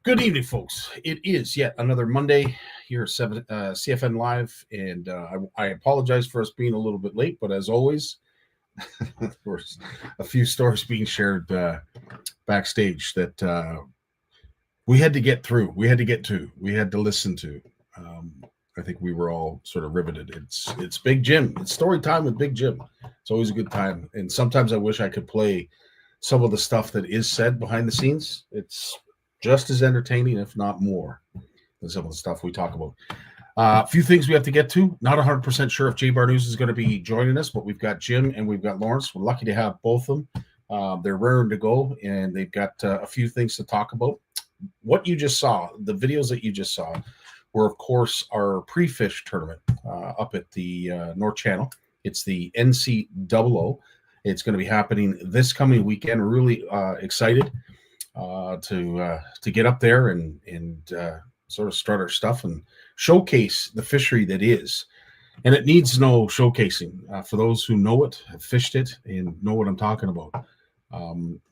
Good evening, folks. It is yet another Monday here at CFN Live, and I apologize for us being a little bit late, but as always, there was a few stories being shared backstage that we had to get through, we had to get to, we had to listen to. Um, I think we were all sort of riveted. It's Big Jim. It's story time with Big Jim. It's always a good time, and sometimes I wish I could play some of the stuff that is said behind the scenes. It's just as entertaining, if not more, than some of the stuff we talk about. A few things we have to get to. Not 100% sure if Jay Barnucz is going to be joining us, but we've got Jim and we've got Lawrence. We're lucky to have both of them. They're raring to go, and they've got a few things to talk about. What you just saw, the videos that you just saw, were, of course, our pre-fish tournament up at the North Channel. It's the NCOO. It's going to be happening this coming weekend. We're really excited to get up there and sort of start our stuff and showcase the fishery that is. And it needs no showcasing. For those who know it, have fished it, and know what I'm talking about.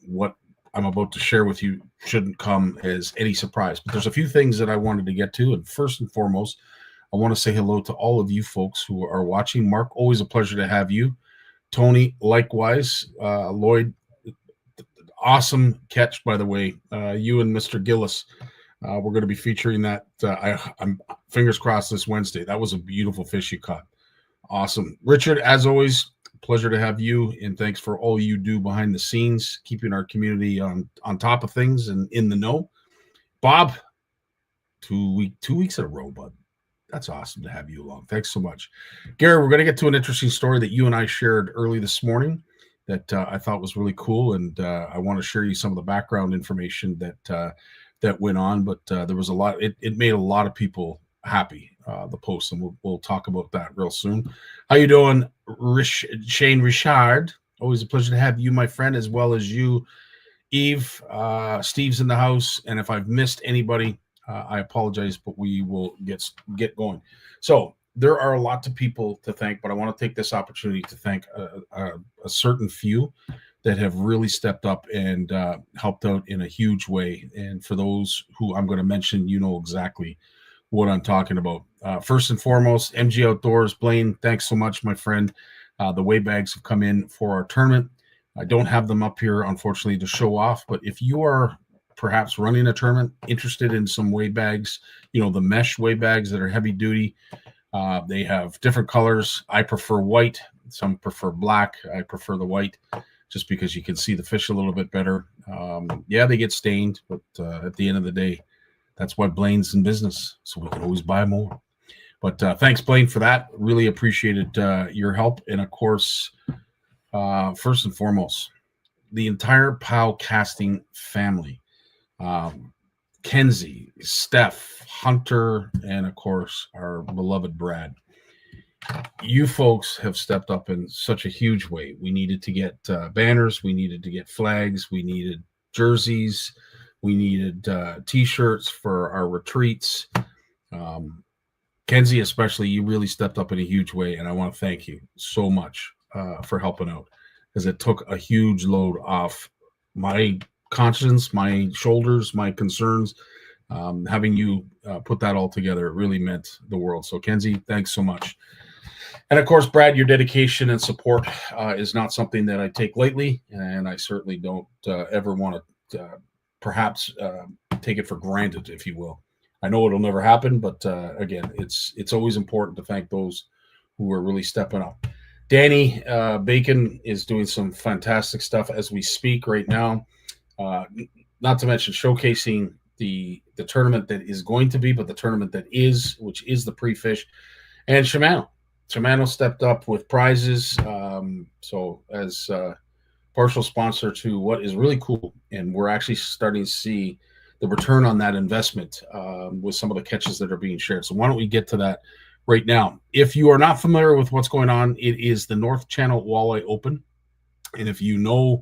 What I'm about to share with you shouldn't come as any surprise. But there's a few things that I wanted to get to. And first and foremost, I want to say hello to all of you folks who are watching. Mark, always a pleasure to have you. Tony, likewise. Lloyd, awesome catch, by the way. You and Mr. Gillis, we're going to be featuring that. I'm fingers crossed this Wednesday. That was a beautiful fish you caught. Awesome. Richard, as always, pleasure to have you, and thanks for all you do behind the scenes, keeping our community on top of things and in the know. Bob, 2 weeks in a row, bud. That's awesome to have you along. Thanks so much. Gary, we're going to get to an interesting story that you and I shared early this morning that I thought was really cool, and I want to share you some of the background information that went on. But there was a lot. It made a lot of people happy. The post, and we'll talk about that real soon. How you doing, Shane Richard? Always a pleasure to have you, my friend, as well as you, Eve. Steve's in the house, and if I've missed anybody, I apologize, but we will get going. So there are a lot of people to thank, but I want to take this opportunity to thank a certain few that have really stepped up and helped out in a huge way. And for those who I'm going to mention, you know exactly what I'm talking about. First and foremost, MG Outdoors. Blaine, thanks so much, my friend. The weigh bags have come in for our tournament. I don't have them up here, unfortunately, to show off, but if you are perhaps running a tournament, interested in some weigh bags, the mesh weigh bags that are heavy duty, they have different colors. I prefer white. Some prefer black. I prefer the white just because you can see the fish a little bit better. Yeah, they get stained, but at the end of the day, that's why Blaine's in business, so we can always buy more. But thanks, Blaine, for that. Really appreciated your help. And, of course, first and foremost, the entire POW casting family. Kenzie, Steph, Hunter, and, of course, our beloved Brad. You folks have stepped up in such a huge way. We needed to get banners. We needed to get flags. We needed jerseys. We needed T-shirts for our retreats. Kenzie, especially, you really stepped up in a huge way, and I want to thank you so much for helping out, because it took a huge load off my conscience, my shoulders, my concerns. Having you put that all together, it really meant the world. So, Kenzie, thanks so much. And, of course, Brad, your dedication and support is not something that I take lightly, and I certainly don't ever want to perhaps take it for granted, if you will. I know it'll never happen, but again, it's always important to thank those who are really stepping up. Danny Bacon is doing some fantastic stuff as we speak right now. Not to mention showcasing the tournament that is going to be, but the tournament that is, which is the pre-fish. And Shimano stepped up with prizes. So as partial sponsor to what is really cool, and we're actually starting to see the return on that investment with some of the catches that are being shared. So why don't we get to that right now? If you are not familiar with what's going on, it is the North Channel Walleye Open. And if you know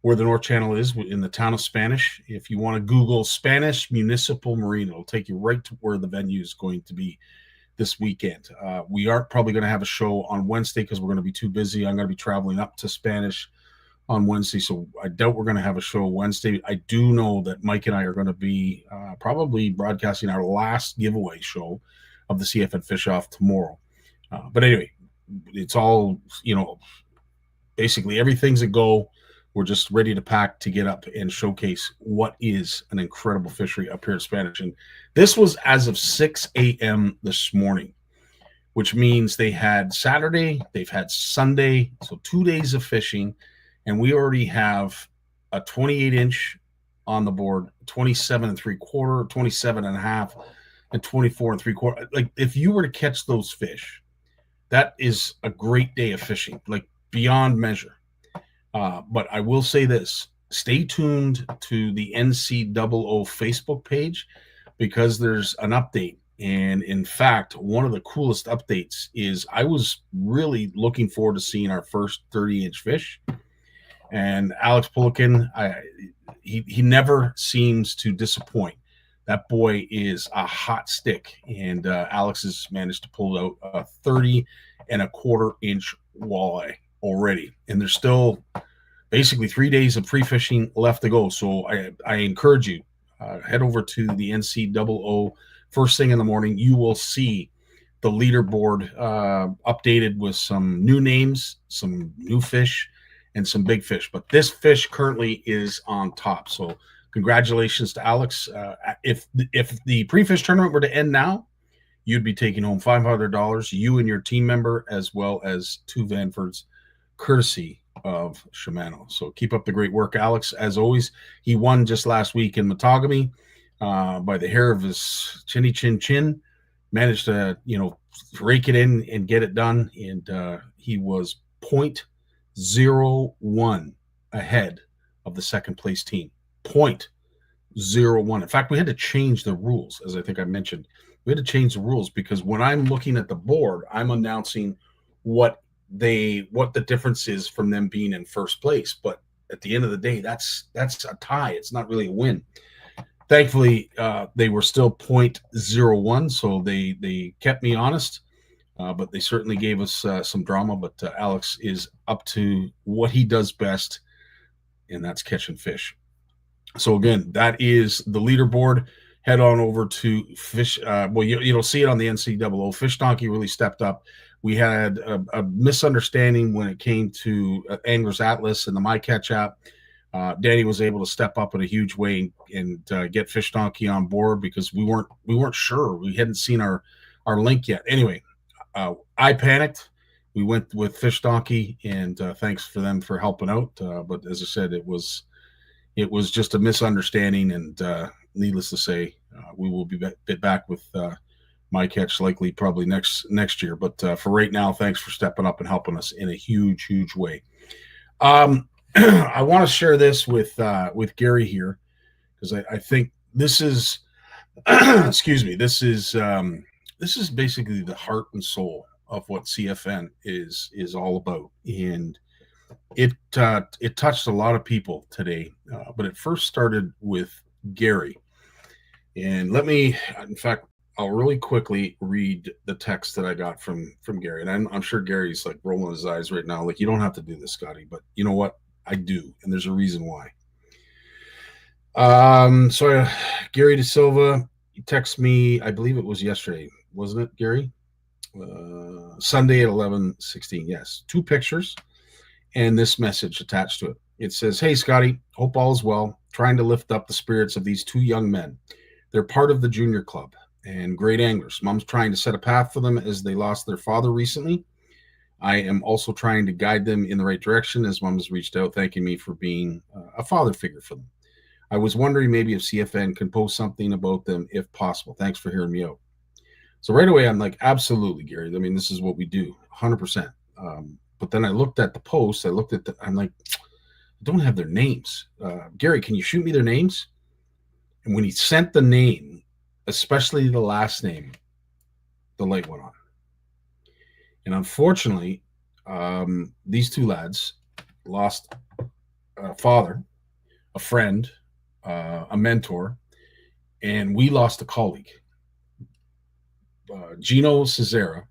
where the North Channel is, in the town of Spanish, if you want to Google Spanish Municipal Marina, it'll take you right to where the venue is going to be this weekend. We aren't probably going to have a show on Wednesday because we're going to be too busy. I'm going to be traveling up to Spanish on Wednesday, so I doubt we're going to have a show Wednesday. I do know that Mike and I are going to be probably broadcasting our last giveaway show of the CFN Fish Off tomorrow. But anyway, it's all, basically everything's a go. We're just ready to pack to get up and showcase what is an incredible fishery up here at Spanish. And this was as of 6 a.m. this morning, which means they had Saturday, they've had Sunday, so 2 days of fishing, and we already have a 28-inch on the board, 27 and 3/4, 27 and a half, and 24 and 3/4. Like, if you were to catch those fish, that is a great day of fishing, like beyond measure. But I will say this, stay tuned to the NCOO Facebook page because there's an update. And in fact, one of the coolest updates is I was really looking forward to seeing our first 30-inch fish. And Alex Pullikin, he never seems to disappoint. That boy is a hot stick. And Alex has managed to pull out a 30.25-inch walleye already. And there's still basically 3 days of pre-fishing left to go. So I encourage you, head over to the NCOO first thing in the morning. You will see the leaderboard updated with some new names, some new fish, and some big fish. But this fish currently is on top. So congratulations to Alex. If the pre-fish tournament were to end now, you'd be taking home $500, you and your team member, as well as 2 Vanfords, courtesy of Shimano. So keep up the great work, Alex. As always, he won just last week in Matagami by the hair of his chinny chin. Managed to, rake it in and get it done. And he was 0.01 ahead of the second place team. 0.01. In fact, we had to change the rules, as I think I mentioned. We had to change the rules because when I'm looking at the board, I'm announcing what the difference is from them being in first place. But at the end of the day, that's a tie. It's not really a win. Thankfully, they were still 0.01, so they kept me honest. But they certainly gave us some drama. But Alex is up to what he does best, and that's catching fish. So again, that is the leaderboard. Head on over to fish. You'll see it on the NCOO. Fish Donkey really stepped up. We had a misunderstanding when it came to Anglers Atlas and the MyCatch app. Danny was able to step up in a huge way and get Fish Donkey on board because we weren't sure. We hadn't seen our link yet. Anyway, I panicked. We went with Fish Donkey, and thanks for them for helping out. But as I said, it was just a misunderstanding, and needless to say, we will be back with MyCatch likely probably next year. But for right now, thanks for stepping up and helping us in a huge way. I want to share this with Gary here because I think this is excuse me, this is basically the heart and soul of what CFN is all about, and it touched a lot of people today, but it first started with Gary. And in fact, I'll really quickly read the text that I got from Gary, and I'm sure Gary's like rolling his eyes right now, like, you don't have to do this, Scotty, but you know what? I do, and there's a reason why. So Gary De Silva, he texted me, I believe it was yesterday, wasn't it, Gary? Sunday at 11:16. Yes, 2 pictures and this message attached to it. It says, "Hey, Scotty, hope all is well. Trying to lift up the spirits of these 2 young men. They're part of the junior club and great anglers. Mom's trying to set a path for them as they lost their father recently. I am also trying to guide them in the right direction as Mom has reached out, thanking me for being a father figure for them. I was wondering maybe if CFN can post something about them if possible. Thanks for hearing me out." So right away, I'm like, absolutely, Gary. I mean, this is what we do, 100%. But then I looked at the post. I'm like, I don't have their names. Gary, can you shoot me their names? And when he sent the name, especially the last name, the light went on. And unfortunately, these 2 lads lost a father, a friend, a mentor, and we lost a colleague. Gino Cesara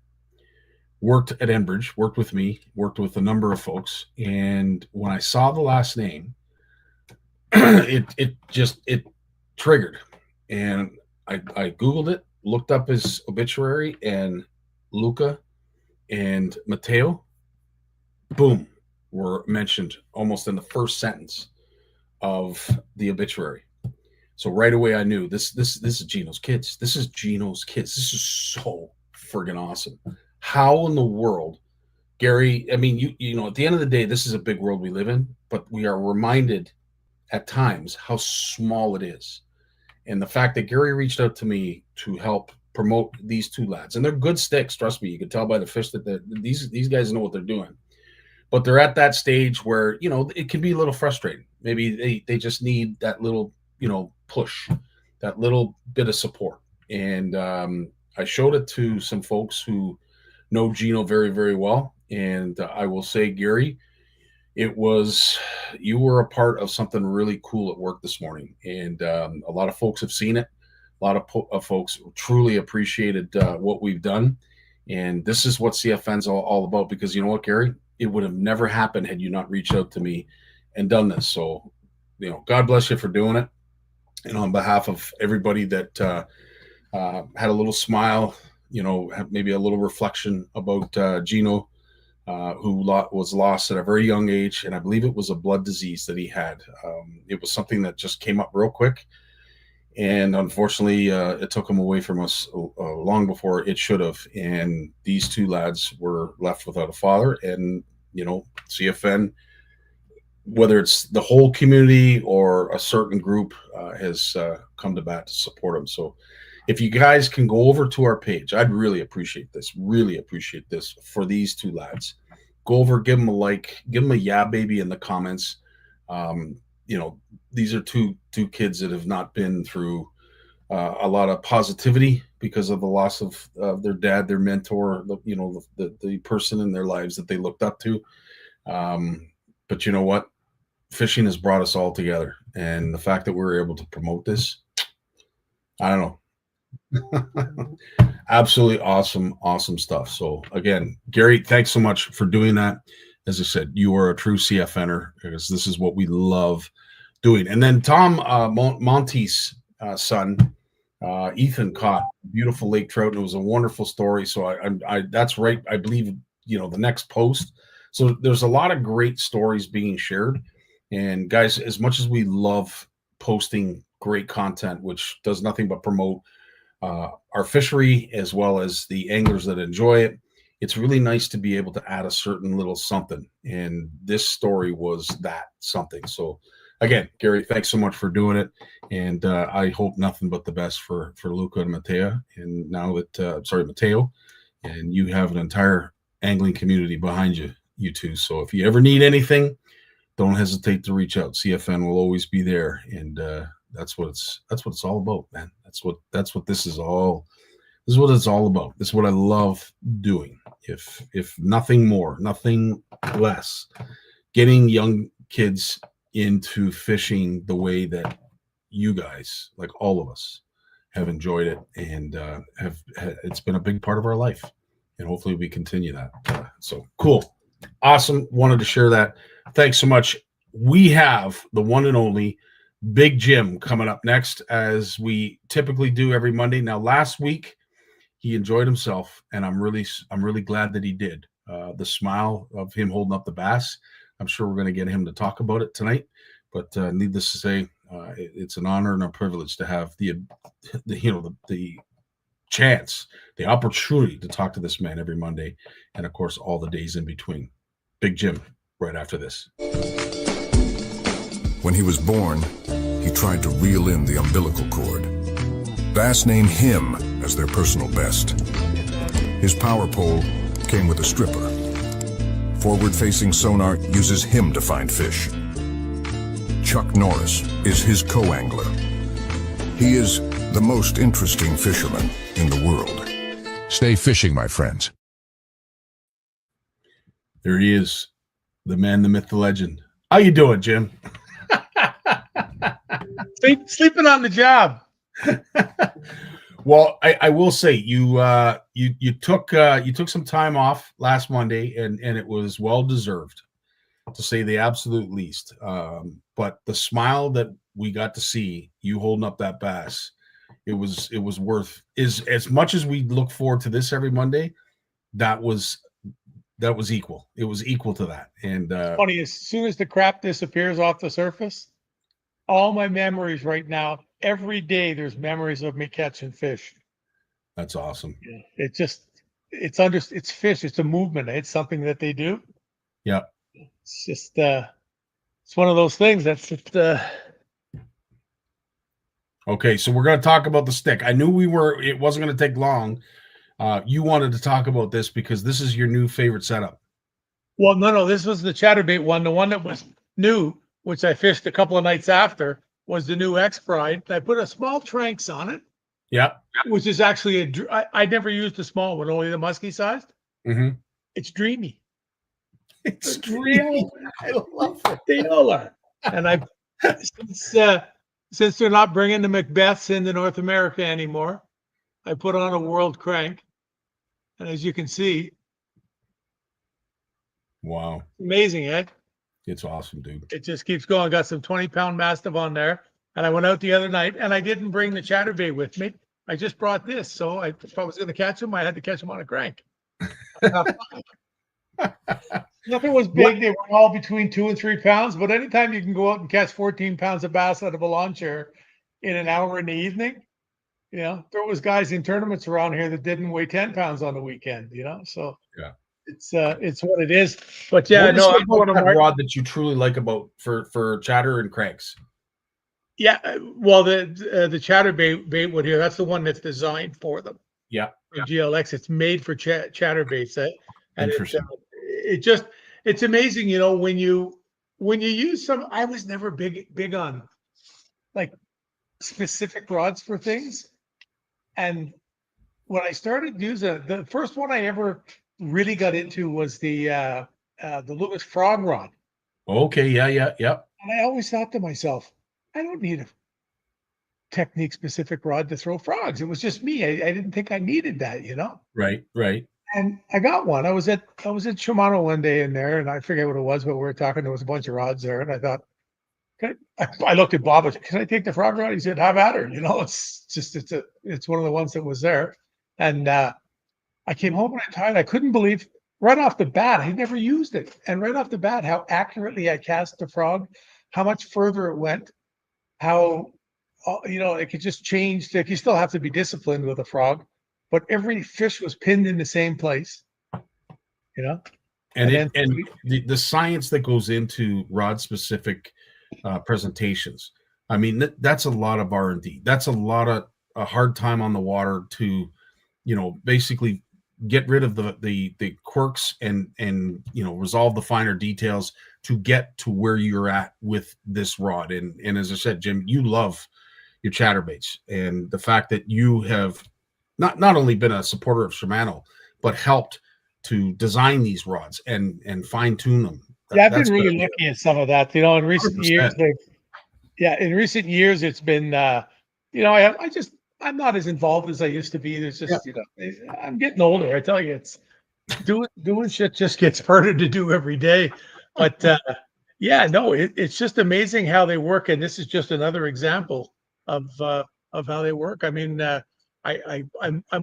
worked at Enbridge, worked with me, worked with a number of folks. And when I saw the last name, it triggered. And I Googled it, looked up his obituary, and Luca and Matteo, boom, were mentioned almost in the first sentence of the obituary. So right away I knew this is Gino's kids. This is Gino's kids. This is so friggin' awesome. How in the world, Gary, I mean, you know, at the end of the day, this is a big world we live in, but we are reminded at times how small it is. And the fact that Gary reached out to me to help promote these two lads, and they're good sticks, trust me, you can tell by the fish that these guys know what they're doing. But they're at that stage where, you know, it can be a little frustrating. Maybe they just need that little, you know, push, that little bit of support. And I showed it to some folks who know Gino very, very well. And I will say, Gary, you were a part of something really cool at work this morning. And a lot of folks have seen it. A lot of folks truly appreciated what we've done. And this is what CFN's all about, because you know what, Gary? It would have never happened had you not reached out to me and done this. So, you know, God bless you for doing it. And on behalf of everybody that had a little smile, you know, maybe a little reflection about Gino, who was lost at a very young age. And I believe it was a blood disease that he had. It was something that just came up real quick. And unfortunately, it took him away from us long before it should have. And these two lads were left without a father. And, you know, CFN, whether it's the whole community or a certain group, has come to bat to support them. So if you guys can go over to our page, I'd really appreciate this for these two lads. Go over, give them a like, give them a yeah, baby in the comments. You know, these are two kids that have not been through a lot of positivity because of the loss of their dad, their mentor, you know, the person in their lives that they looked up to. But you know what? Fishing has brought us all together. And the fact that we were able to promote this, I don't know. Absolutely awesome stuff. So again, Gary, thanks so much for doing that. As I said, you are a true CFNer, because this is what we love doing. And then Tom Monty's son, Ethan, caught beautiful lake trout, and it was a wonderful story. So I that's right. I believe, you know, the next post. So there's a lot of great stories being shared. And guys, as much as we love posting great content, which does nothing but promote our fishery as well as the anglers that enjoy it, it's really nice to be able to add a certain little something. And this story was that something. So again, Gary, thanks so much for doing it. And I hope nothing but the best for Luca and Matteo. And now that, Matteo, and you have an entire angling community behind you two. So if you ever need anything, don't hesitate to reach out. CFN will always be there. And that's what it's all about, man. That's what this is all. This is what it's all about. This is what I love doing. If nothing more, nothing less, getting young kids into fishing the way that you guys, like all of us, have enjoyed it, and it's been a big part of our life, and hopefully we continue that. So cool, awesome. Wanted to share that. Thanks so much. We have the one and only Big Jim coming up next, as we typically do every Monday. Now, last week he enjoyed himself, and I'm really glad that he did. The smile of him holding up the bass, I'm sure we're going to get him to talk about it tonight. But needless to say, it's an honor and a privilege to have the chance, the opportunity to talk to this man every Monday, and of course all the days in between. Big Jim, right after this. When he was born, he tried to reel in the umbilical cord. Bass named him as their personal best. His power pole came with a stripper. Forward-facing sonar uses him to find fish. Chuck Norris is his co-angler. He is the most interesting fisherman in the world. Stay fishing, my friends. There he is, the man, the myth, the legend. How you doing, Jim? Sleeping on the job. Well, I will say you took some time off last Monday, and it was well deserved, to say the absolute least. But the smile that we got to see you holding up that bass, it was worth, is as much as we look forward to this every Monday. That was equal. It was equal to that. And Funny, as soon as the crap disappears off the surface, all my memories right now, every day there's memories of me catching fish. that's awesome. Yeah. It's fish. It's a movement. It's something that they do. Yeah. It's just, it's one of those things that's just, Okay, so we're going to talk about the stick. I knew it wasn't going to take long. You wanted to talk about this because this is your new favorite setup. well, no, this was the chatterbait one. The one that was new, which I fished a couple of nights after, was the new X Pride. I put a small tranks on it, Yeah. which is actually I never used a small one, only the musky sized. Mm-hmm. It's dreamy. It's dreamy. I love it. They all are. And I since they're not bringing the Macbeths into North America anymore, I put on a world crank. And as you can see, Wow. amazing, eh? It's awesome, dude. It just keeps going. Got some 20-pound mastiff on there. And I went out the other night and I didn't bring the chatterbait with me. I just brought this. So if I was going to catch them, I had to catch them on a crank. Nothing was big. They were all between 2 and 3 pounds. But anytime you can go out and catch 14 pounds of bass out of a lawn chair in an hour in the evening, there was guys in tournaments around here that didn't weigh 10 pounds on the weekend, So Yeah. It's what it is. But yeah, What is no, it I'm about going that to rod that you truly like about for chatter and cranks? Yeah, well, the chatterbait wood here, that's the one that's designed for them. Yeah. For GLX, it's made for chatterbaits. And Interesting. it's amazing, when you use some. I was never big on like specific rods for things, and when I started using the first one I ever really got into was the Lewis frog rod. Okay. Yeah. And I always thought to myself, I don't need a technique specific rod to throw frogs. It was just me. I didn't think I needed that, Right. And I got one. I was at Shimano one day in there, and I forget what it was, but we were talking. There was a bunch of rods there, and I thought, I looked at Bob. I said, "Can I take the frog rod?" He said, "Have at her." It's one of the ones that was there, and I came home and I tied. I couldn't believe right off the bat. I never used it, and right off the bat, how accurately I cast the frog, how much further it went, how it could just change. Like, you still have to be disciplined with a frog, but every fish was pinned in the same place. And the science that goes into rod specific presentations. I mean, that's a lot of R&D. That's a lot of a hard time on the water to, basically get rid of the quirks and resolve the finer details to get to where you're at with this rod. And as I said, Jim, you love your chatterbaits, and the fact that you have not only been a supporter of Shimano, but helped to design these rods and fine tune them. Yeah, I've been really looking at some of that. In recent 100%. years, in recent years, it's been, I'm not as involved as I used to be. There's just, I'm getting older. I tell you, it's doing shit just gets harder to do every day. But it's just amazing how they work. And this is just another example of how they work. I mean, I'm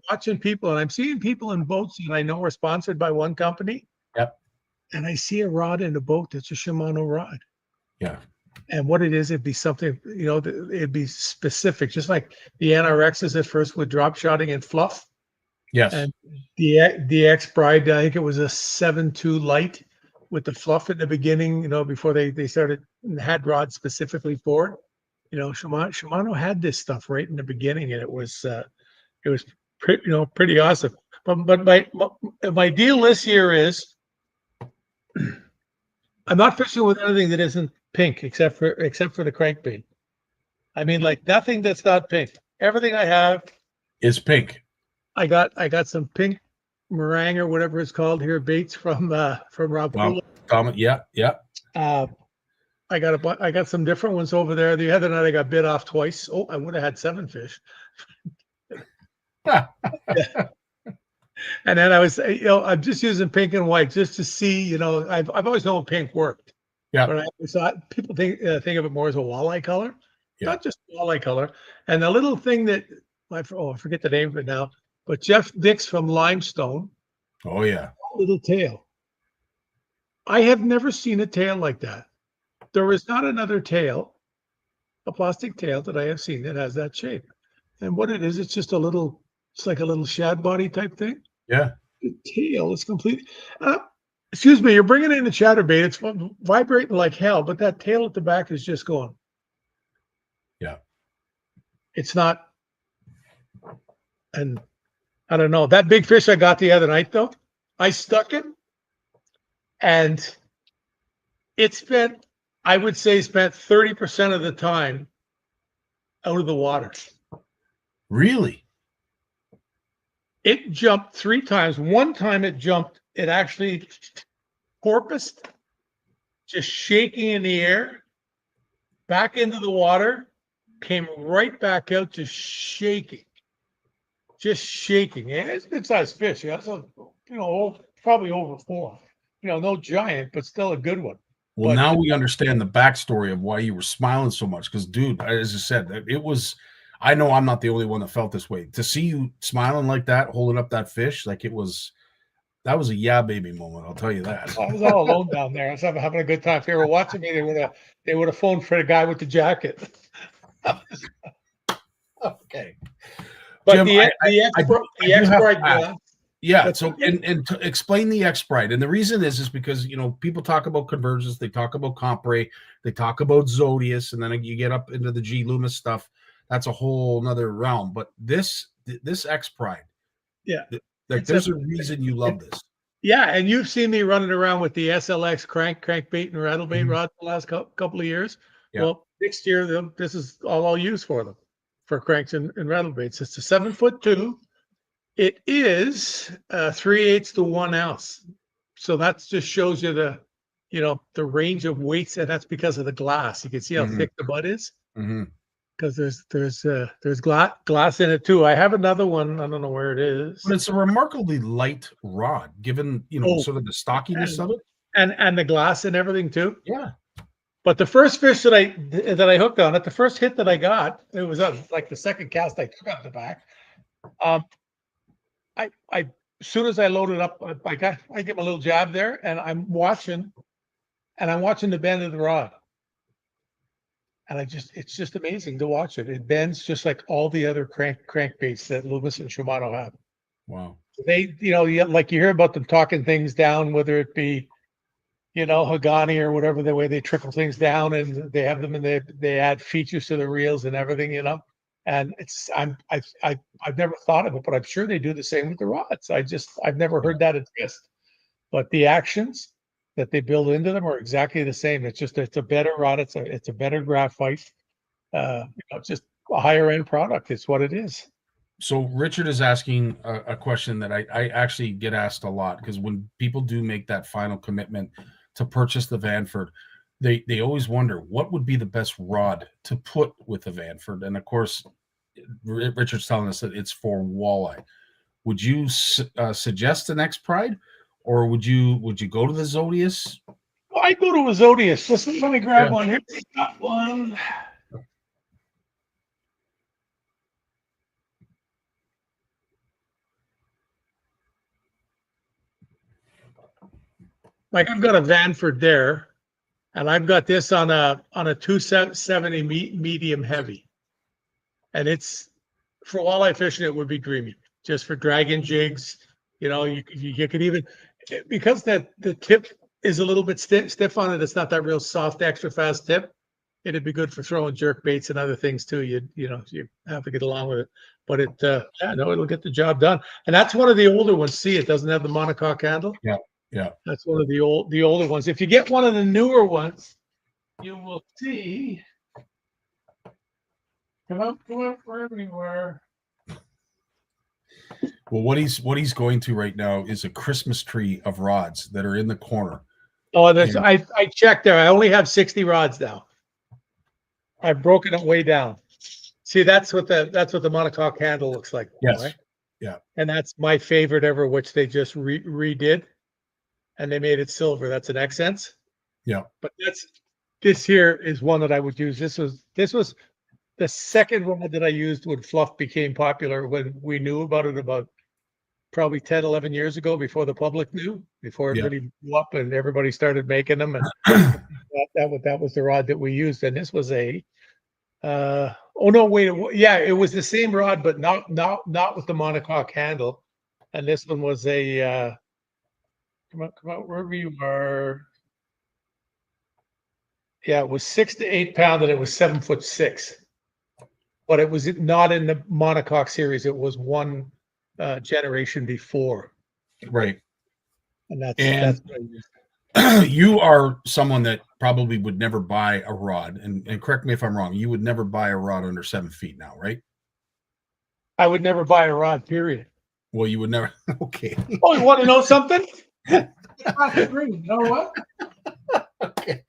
watching people, and I'm seeing people in boats that I know are sponsored by one company. Yep. And I see a rod in a boat that's a Shimano rod. Yeah. And what it is, it'd be something, it'd be specific, just like the NRXs at first with drop shotting and fluff. Yes. And the X Bride, I think it was a 7.2 light with the fluff at the beginning, before they started had rods specifically for it. Shimano had this stuff right in the beginning, and it was pretty awesome. But my deal this year is I'm not fishing with anything that isn't pink except for the crankbait. I mean, like, nothing that's not pink. Everything I have is pink. I got some pink meringue or whatever it's called here, baits from Rob. Wow. Yeah. I got some different ones over there. The other night I got bit off twice. Oh, I would have had 7 fish. And then I was, I'm just using pink and white just to see, I've always known pink worked, Yeah. but I always thought people think of it more as a walleye color, Yeah. not just walleye color. And the little thing that I forget the name of it now, but Jeff Dix from Limestone. Oh yeah. Little tail. I have never seen a tail like that. There is not another tail, a plastic tail that I have seen that has that shape. And what it is, it's just it's like a little shad body type thing. Yeah. The tail is completely. Excuse me, you're bringing in the chatterbait. It's vibrating like hell, but that tail at the back is just going. Yeah. It's not. And I don't know. That big fish I got the other night, though, I stuck it, and I would say, spent 30% of the time out of the water. Really? It jumped 3 times. One time it actually porpoised, just shaking in the air, back into the water, came right back out, just shaking. And it's a good sized fish. Yeah, so probably over 4. No giant, but still a good one. Well, now we understand the backstory of why you were smiling so much. Because, dude, as I said, it was. I know I'm not the only one that felt this way. To see you smiling like that, holding up that fish, like that was a yeah baby moment. I'll tell you that. I was all alone down there. I was having a good time. If they were watching me, they would have phoned for the guy with the jacket. Okay. But Jim, the X-Bride. Yeah. So and to explain the X-Bride, and the reason is because people talk about convergence, they talk about compre, they talk about Zodius, and then you get up into the G Loomis stuff. That's a whole nother realm. But this X-Pride, there's a reason you love this. Yeah, and you've seen me running around with the SLX crankbait and rattlebait rods the last couple of years. Yeah. Well, next year this is all I'll use for them, for cranks and rattlebaits. It's a 7'2". It is 3/8 to 1 ounce. So that just shows you the range of weights, and that's because of the glass. You can see how thick the butt is. Because there's glass in it too. I have another one. I don't know where it is. But it's a remarkably light rod, given sort of the stockiness of it, and the glass and everything too. Yeah. But the first fish that I hooked on it, the first hit that I got, it was like the second cast I took out the back. I as soon as I loaded up, I give him a little jab there, and I'm watching the bend of the rod. And it's just amazing to watch it. It bends just like all the other crankbaits that Loomis and Shimano have. Wow. They, like you hear about them talking things down, whether it be, Hagani or whatever, the way they trickle things down, and they have them and they add features to the reels and everything, And I've never thought of it, but I'm sure they do the same with the rods. I've never heard that exist. But the actions that they build into them are exactly the same. It's a better rod. It's a better graphite. It's just a higher end product. It's what it is. So Richard is asking a question that I actually get asked a lot, because when people do make that final commitment to purchase the Vanford, they always wonder what would be the best rod to put with the Vanford. And of course, Richard's telling us that it's for walleye. Would you suggest an X-Pride? Or would you go to the Zodius? Well, I go to a Zodius. Let me grab one here. Got one. Like I've got a Vanford there, and I've got this on a 270 medium heavy, and it's for walleye fishing. It would be dreamy. Just for dragging jigs, you could even. Because the tip is a little bit stiff on it, it's not that real soft, extra fast tip. It'd be good for throwing jerk baits and other things too. You have to get along with it, but it'll get the job done. And that's one of the older ones. See, it doesn't have the monocoque handle. Yeah. That's one of the older ones. If you get one of the newer ones, you will see. Come up everywhere. Well, what he's going to right now is a Christmas tree of rods that are in the corner. Oh, I checked there. I only have 60 rods now. I've broken it way down. See, that's what the monocoque handle looks like. Yes. Right? Yeah. And that's my favorite ever, which they just redid, and they made it silver. That's an accents. Yeah. But this here is one that I would use. This was the second rod that I used when fluff became popular, when we knew about it about probably 10, 11 years ago, before the public knew, before it Yeah. really blew up and everybody started making them. And that was the rod that we used. And this was a, oh no, wait, yeah, it was the same rod, but not with the monocoque handle. And this one was a, come on, wherever you are. Yeah, it was 6 to 8 pound, and it was 7'6". But it was not in the monocoque series. It was one generation before, Right. and that's And what I used. you are someone that probably would never buy a rod, and correct me if I'm wrong. You would never buy a rod under 7 feet now, right? I would never buy a rod, period. Well, you would never. Okay. Oh, you want to know something? You know what? Okay.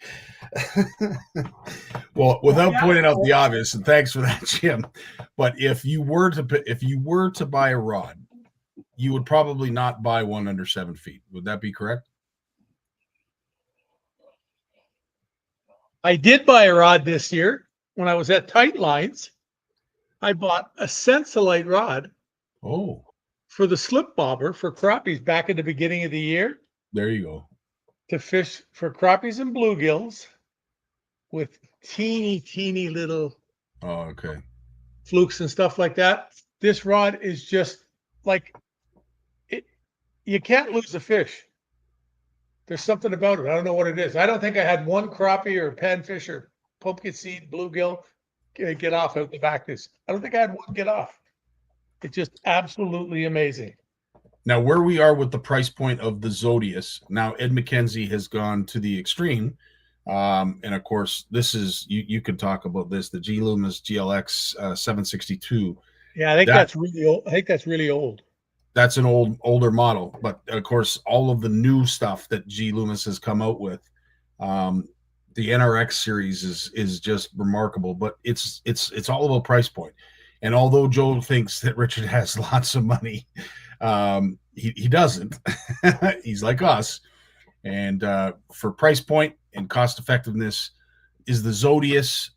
Well, without pointing out the obvious, and thanks for that, Jim. But if you were to buy a rod, you would probably not buy one under 7 feet. Would that be correct? I did buy a rod this year when I was at Tight Lines. I bought a Sensolite rod. Oh, for the slip bobber for crappies back in the beginning of the year, there you go. to fish for crappies and bluegills with teeny little Okay. flukes and stuff like that. This rod is just like it. You can't lose a fish. There's something about it. I don't know what it is. I don't think I had one crappie or panfish or pumpkin seed bluegill get off out the back. I don't think I had one get off. It's just absolutely amazing. Now, where we are with the price point of the Zodius, now Ed McKenzie has gone to the extreme. And of course, this is, you could talk about this, the G Loomis GLX 762. Yeah, I think that's really old. I think that's really old. That's an older model, but of course, all of the new stuff that G Loomis has come out with, the NRX series is just remarkable. But it's all about price point. And although Joe thinks that Richard has lots of money, he doesn't. He's like us. And for price point and cost effectiveness, is the Zodius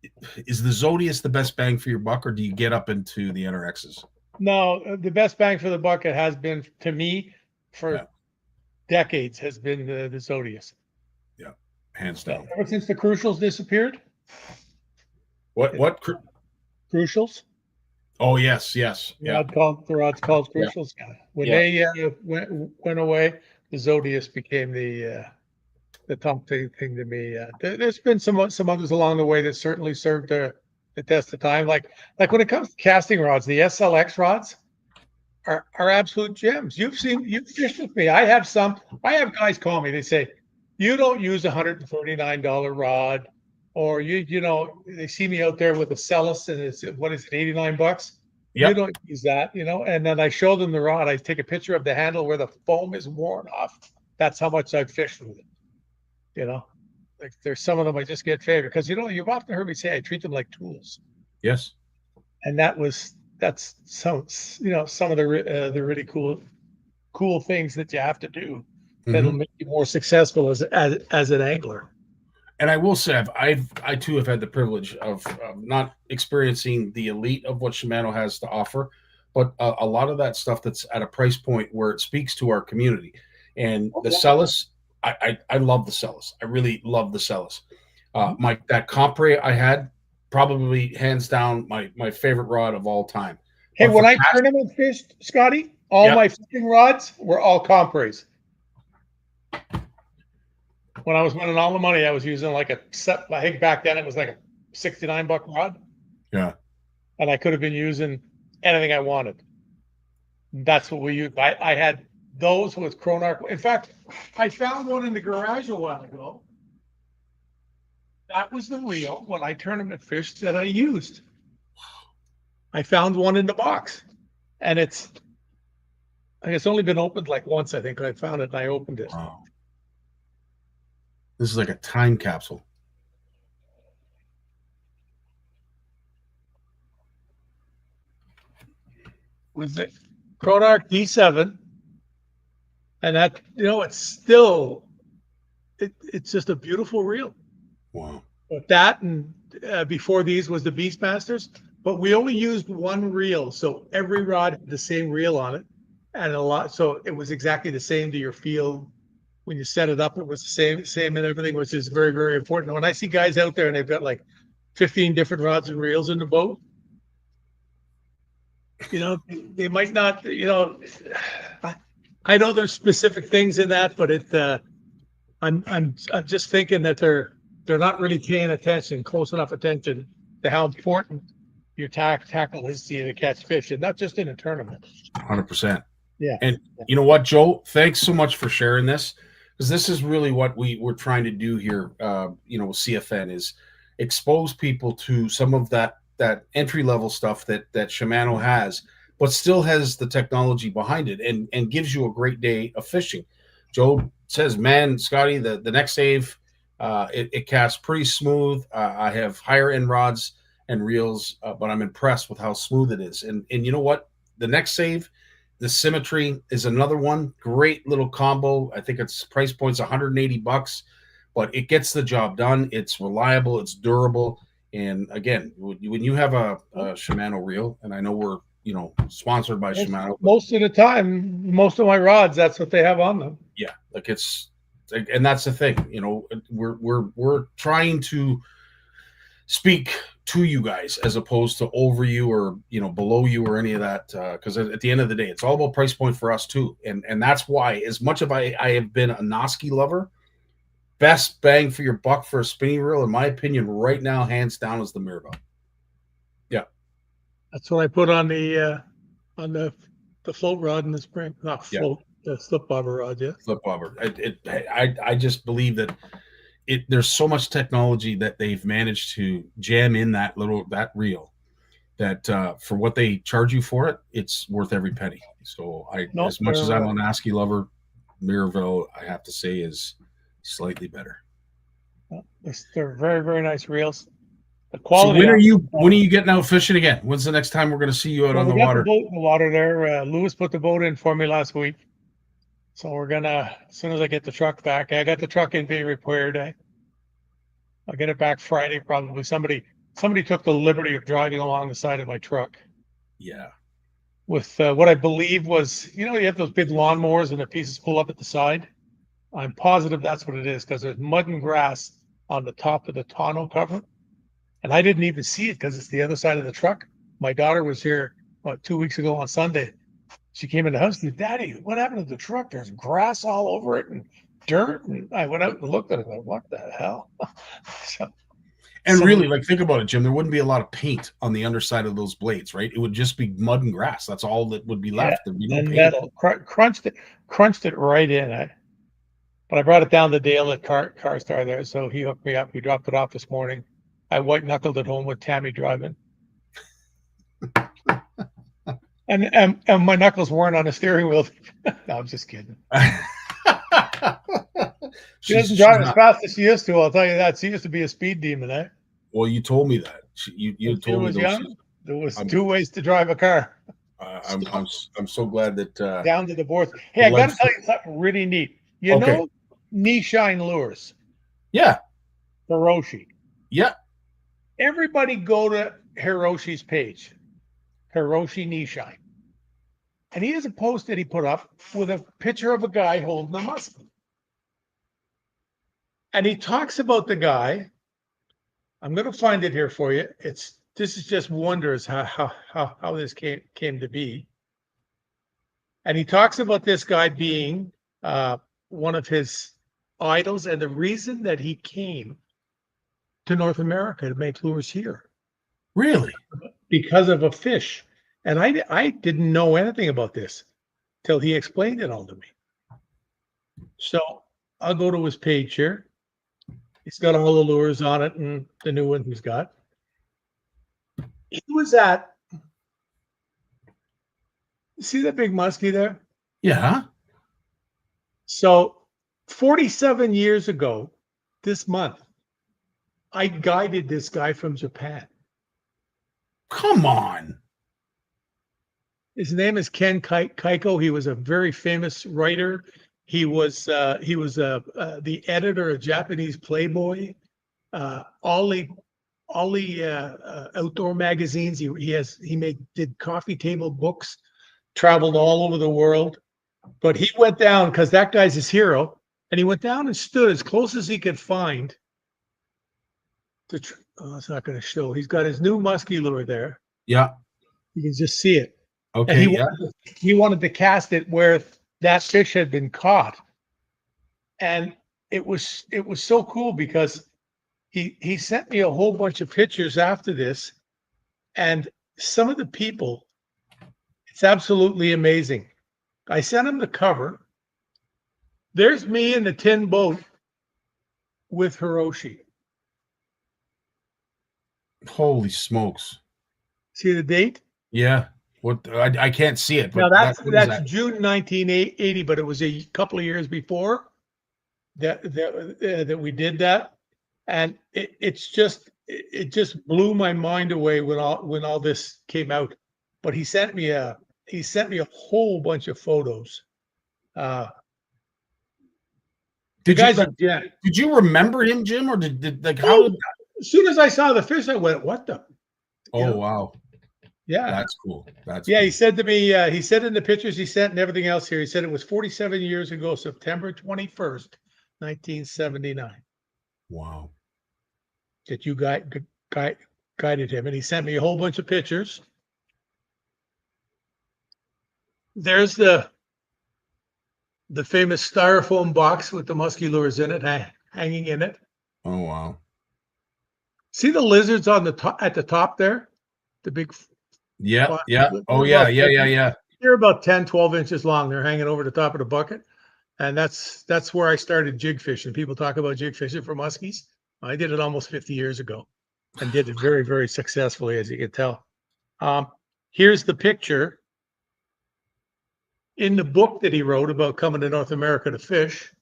the best bang for your buck, or do you get up into the NRXs? No, the best bang for the buck, it has been to me for decades, has been the Zodius. Yeah, hands down. Ever since the Crucials disappeared. What Crucials? Oh yes. The rod's called Crucials. Yeah. When they went away, the Zodius became the top thing to me. There's been some others along the way that certainly served the test of time. Like when it comes to casting rods, the SLX rods are absolute gems. You've fished with me. I have guys call me. They say, you don't use $139 rod, or they see me out there with a Celis and it's, what is it, $89? Yep. You don't use that, and then I show them the rod. I take a picture of the handle where the foam is worn off. That's how much I've fished with it. Like there's some of them I just get favored because you've often heard me say I treat them like tools. Yes. And that's some of the really cool things that you have to do that'll make you more successful as an angler. And I will say, I too have had the privilege of not experiencing the elite of what Shimano has to offer, but a lot of that stuff that's at a price point where it speaks to our community. And the Celis, I love the Celis. I really love the Celis. That Compre I had, probably hands down my favorite rod of all time. Hey, when I tournament fished, Scotty, all my fishing rods were all Compres. When I was winning all the money, I was using like a Sept. I think back then it was like a $69 rod. Yeah. And I could have been using anything I wanted. That's what we used. I had those with Chronarch. In fact, I found one in the garage a while ago. That was the reel when I tournament fished that I used. I found one in the box, and it's only been opened like once. I think I found it and I opened it. Wow. This is like a time capsule. with the Chronarch D7, and that, it's still it's just a beautiful reel. Wow. But that and before these was the Beastmasters, but we only used one reel, so every rod had the same reel on it, and so it was exactly the same to your field. When you set it up, it was the same and everything, which is very, very important. When I see guys out there and they've got like 15 different rods and reels in the boat, they might not, I know there's specific things in that, but I'm just thinking that they're not really paying attention, close enough attention to how important your tackle is to you to catch fish, and not just in a tournament. 100%. Yeah. And you know what, Joe? Thanks so much for sharing this, because this is really what we're trying to do here. With CFN is expose people to some of that entry level stuff that Shimano has, but still has the technology behind it, and gives you a great day of fishing. Joe says, "Man, Scotty, the next save, it casts pretty smooth. I have higher end rods and reels, but I'm impressed with how smooth it is. And you know what? The next save, the symmetry is another one. Great little combo. I think its price point's $180, but it gets the job done. It's reliable. It's durable. And again, when you have a Shimano reel, and I know we're sponsored by Shimano. Most of the time, most of my rods, that's what they have on them. Yeah, and that's the thing. We're trying to speak to you guys as opposed to over you or below you or any of that, because at the end of the day, it's all about price point for us too. And that's why, as much of I have been a Noski lover, best bang for your buck for a spinning reel, in my opinion, right now, hands down, is the Mirabel. Yeah, that's what I put on the float rod in the spring. Not float, the slip bobber rod. Yeah, flip bobber. I just believe that there's so much technology that they've managed to jam in that reel, that for what they charge you for it, it's worth every penny. So as much as I'm a Noski lover, Mirabel, I have to say, is slightly better. They're very, very nice reels. The quality. So when are you getting out fishing again? When's the next time we're going to see you out on the water? The water there. Lewis put the boat in for me last week, so we're gonna, as soon as I get the truck back, I got the truck in being repaired. I'll get it back Friday probably. Somebody took the liberty of driving along the side of my truck. Yeah. With what I believe was, you have those big lawnmowers and the pieces pull up at the side. I'm positive that's what it is, because there's mud and grass on the top of the tonneau cover. And I didn't even see it because it's the other side of the truck. My daughter was here 2 weeks ago on Sunday. She came in the house and said, "Daddy, what happened to the truck? There's grass all over it and dirt." And I went out and looked at it. Like, what the hell? Really, think about it, Jim. There wouldn't be a lot of paint on the underside of those blades, right? It would just be mud and grass. That's all that would be left. There'd be no paint. Metal crunched it right in. But I brought it down to Dale at Car Star there, so he hooked me up. He dropped it off this morning. I white knuckled it home with Tammy driving, and my knuckles weren't on the steering wheel. No, I'm just kidding. She doesn't drive as fast as she used to. I'll tell you that. She used to be a speed demon, eh? Well, you told me that. You told me young. There was two ways to drive a car. I'm so glad that down to the board. Hey, I got to tell you something really neat. You know, knee shine lures. Yeah. Hiroshi. Yeah. Everybody go to Hiroshi's page, Hiroshi Knee Shine. And he has a post that he put up with a picture of a guy holding a musket. And he talks about the guy. I'm going to find it here for you. This is just wonders how this came to be. And he talks about this guy being one of his idols, and the reason that he came to North America to make lures here. Really? Because of a fish. And I didn't know anything about this till he explained it all to me. So I'll go to his page here. He's got all the lures on it and the new one he's got. He was at, see that big muskie there? Yeah. So 47 years ago, this month, I guided this guy from Japan. Come on. His name is Ken Keiko. He was a very famous writer. He was the editor of Japanese Playboy, all the outdoor magazines. He did coffee table books, traveled all over the world. But he went down because that guy's his hero, and he went down and stood as close as he could find. It's not going to show. He's got his new musky lure there. Yeah. You can just see it. Okay. And he wanted to cast it where that fish had been caught. And it was so cool because he sent me a whole bunch of pictures after this, and some of the people, it's absolutely amazing. I sent him the cover. There's me in the tin boat with Hiroshi. Holy smokes. See the date? Yeah. What I can't see it. But Now that's June 1980, but it was a couple of years before that we did that, and it just blew my mind away when all this came out. But he sent me a whole bunch of photos. Did you remember him, Jim, or did like how? As soon as I saw the fish, I went, "What the?" Oh wow! Yeah, that's cool. Cool. He said to me, he said in the pictures he sent and everything else here, he said it was 47 years ago, September 21st, 1979. Wow. That you guided him, and he sent me a whole bunch of pictures. There's the famous styrofoam box with the musky lures in it, hanging in it. Oh wow! See the lizards on the top at the top there, the big. Yeah. Oh yeah. They're about 10, 12 inches long. They're hanging over the top of the bucket, and that's where I started jig fishing. People talk about jig fishing for muskies. I did it almost 50 years ago, and did it very, very successfully, as you can tell. Here's the picture in the book that he wrote about coming to North America to fish.